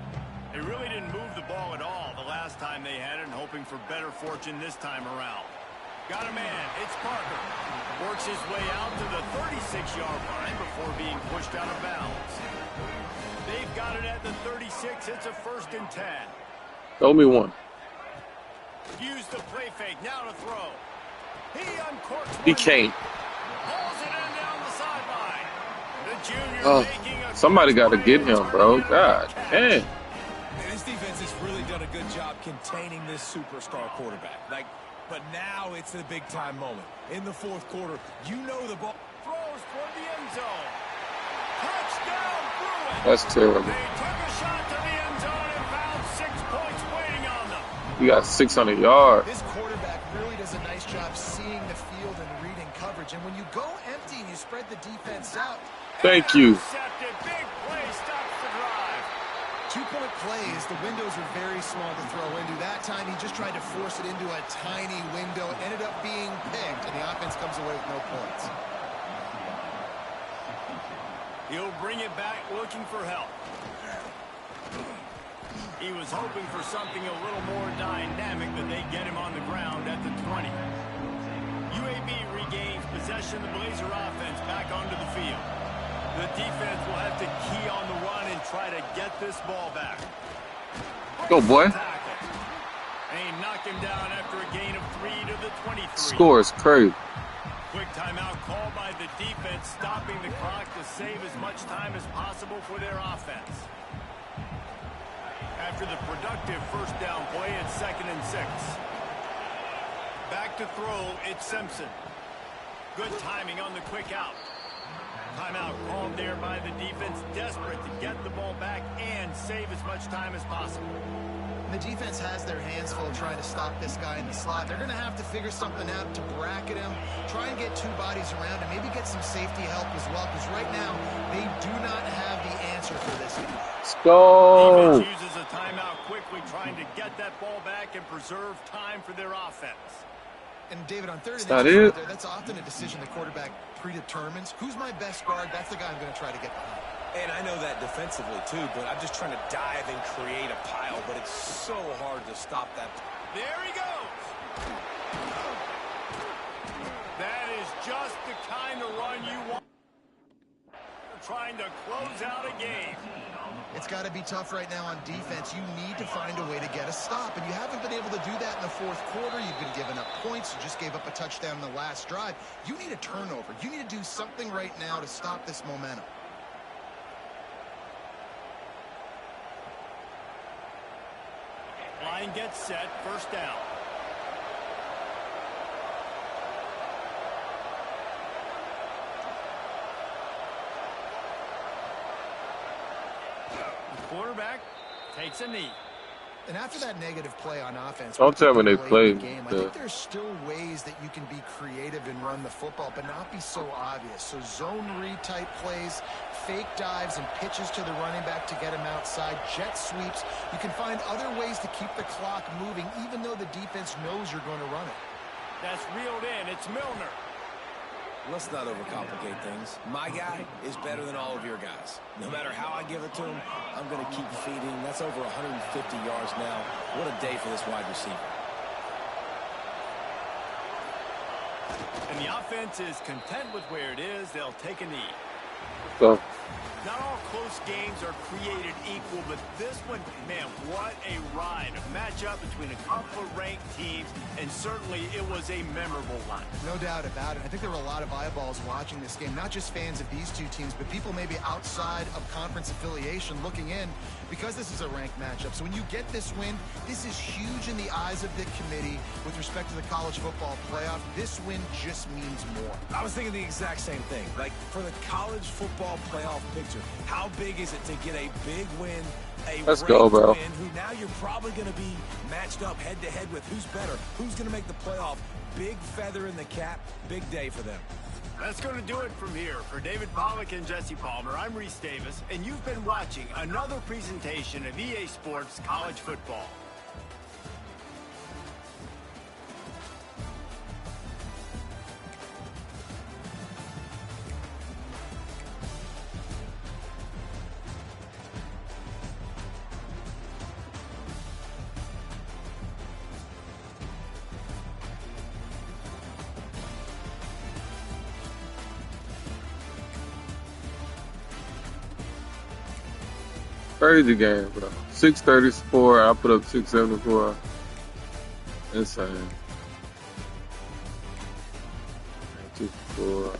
They really didn't move the ball at all the last time they had it, and hoping for better fortune this time around. Got a man. It's Parker. Works his way out to the 36-yard line before being pushed out of bounds. They've got it at the 36. It's a 1st and 10. Throw me one. Use the play fake. Now to throw. He uncorks He one. can't. Hauls it in down the sideline. The junior making a Somebody got to play get and him, bro. turning it God catch. damn. And this defense has really done a good job containing this superstar quarterback. But now it's a big-time moment. In the 4th quarter, you know the ball. Throws toward the end zone. Touchdown, Bruins. That's terrible. They took a shot to the end zone and found 6 points waiting on them. You got 600 yards. This quarterback really does a nice job seeing the field and reading coverage. And when you go empty and you spread the defense out. Thank you. Intercepted. Big play stops the drive. 2-point plays, the windows are very small to throw into. That time, he just tried to force it into a tiny window. It ended up being picked, and the offense comes away with no points. He'll bring it back looking for help. He was hoping for something a little more dynamic, but they get him on the ground at the 20. UAB regains possession of the Blazer offense back onto the field. The defense will have to key on the run and try to get this ball back. Go, boy. And he knocked him down after a gain of 3 to the 23. Score is crazy. Quick timeout called by the defense, stopping the clock to save as much time as possible for their offense. After the productive 1st down play, it's 2nd and 6. Back to throw, it's Simpson. Good timing on the quick out. Timeout called there by the defense, desperate to get the ball back and save as much time as possible. The defense has their hands full trying to stop this guy in the slot. They're going to have to figure something out to bracket him, try and get 2 bodies around him, maybe get some safety help as well, because right now they do not have the answer for this guy. Let's go. Defense uses a timeout quickly, trying to get that ball back and preserve time for their offense. And David, on 3rd That and it? there, that's often a decision the quarterback predetermines. Who's my best guard? That's the guy I'm going to try to get behind. And I know that defensively, too, but I'm just trying to dive and create a pile, but it's so hard to stop that. There he goes. That is just the kind of run you want. Trying to close out a game. It's got to be tough right now on defense. You need to find a way to get a stop, and you haven't been able to do that in the 4th quarter. You've been giving up points. You just gave up a touchdown in the last drive. You need a turnover. You need to do something right now to stop this momentum. Line gets set, 1st down. The quarterback takes a knee. And after that negative play on offense, Don't tell me they played played the game. I the- think there's still ways that you can be creative and run the football, but not be so obvious. So zone read type plays, fake dives and pitches to the running back to get him outside, jet sweeps. You can find other ways to keep the clock moving, even though the defense knows you're going to run it. That's reeled in. It's Milner. Let's not overcomplicate things. My guy is better than all of your guys. No matter how I give it to him, I'm going to keep feeding. That's over 150 yards now. What a day for this wide receiver. And the offense is content with where it is. They'll take a knee. So, Not all close games are created equal, but this one, man, what a ride. A matchup between a couple of ranked teams, and certainly it was a memorable one. No doubt about it. I think there were a lot of eyeballs watching this game, not just fans of these two teams, but people maybe outside of conference affiliation looking in because this is a ranked matchup. So when you get this win, this is huge in the eyes of the committee with respect to the college football playoff. This win just means more. I was thinking the exact same thing. Like, for the college football playoff picture, how big is it to get a big win, a let's go, bro. win, who now you're probably going to be matched up head-to-head with who's better, who's going to make the playoff. Big feather in the cap, big day for them. That's going to do it from here. For David Pollack and Jesse Palmer, I'm Reese Davis, and you've been watching another presentation of EA Sports College Football. crazy game, bro. 634. I put up 674. Insane. 2-4.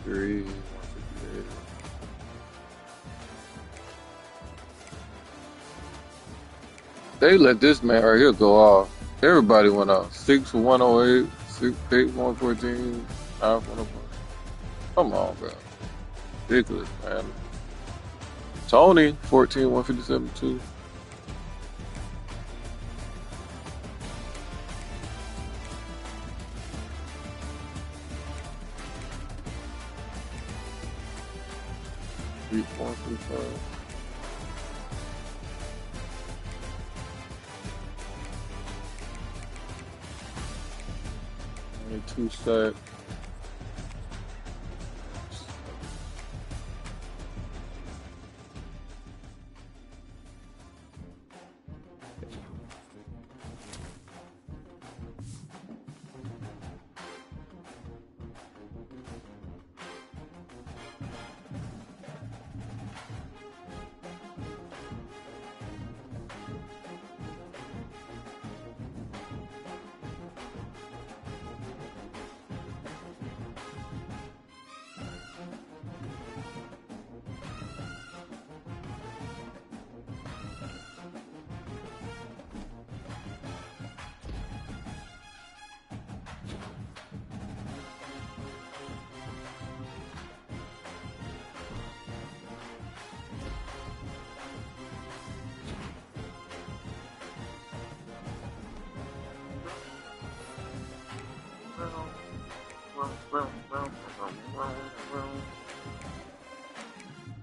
Three, 158. They let this man right here go off. Everybody went off. 6 for 108, 6, 8, 114, 5 for 104. Come on, bro. Ridiculous, man. Tony, 14, 157, 2. Only 2 sacks.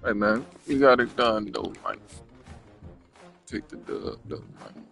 Hey man, you got it done though, Mike. Take the dub though, Mike.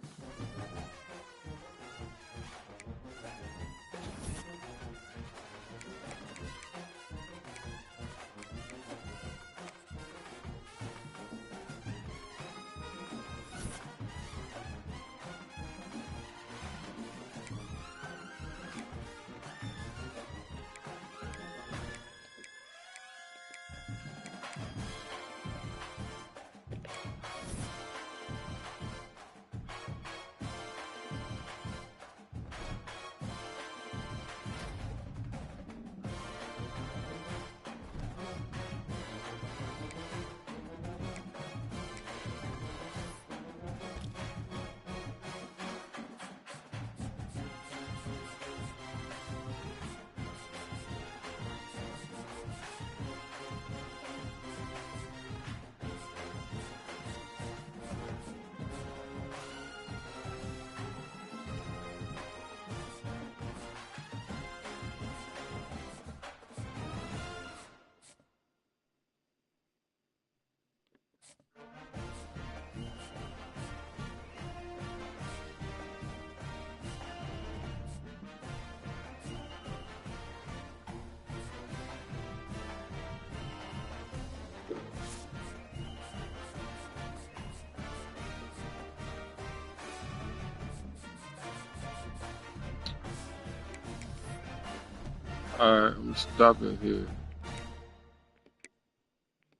Alright, I'm stopping here.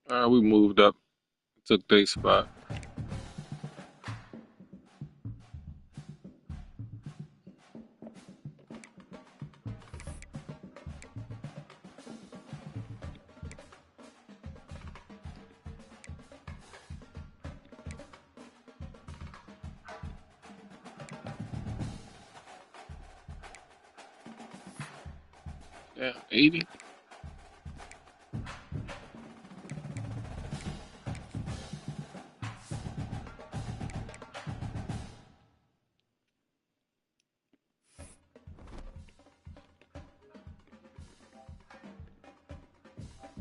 Alright, we moved up. Took their spot. Yeah, 80.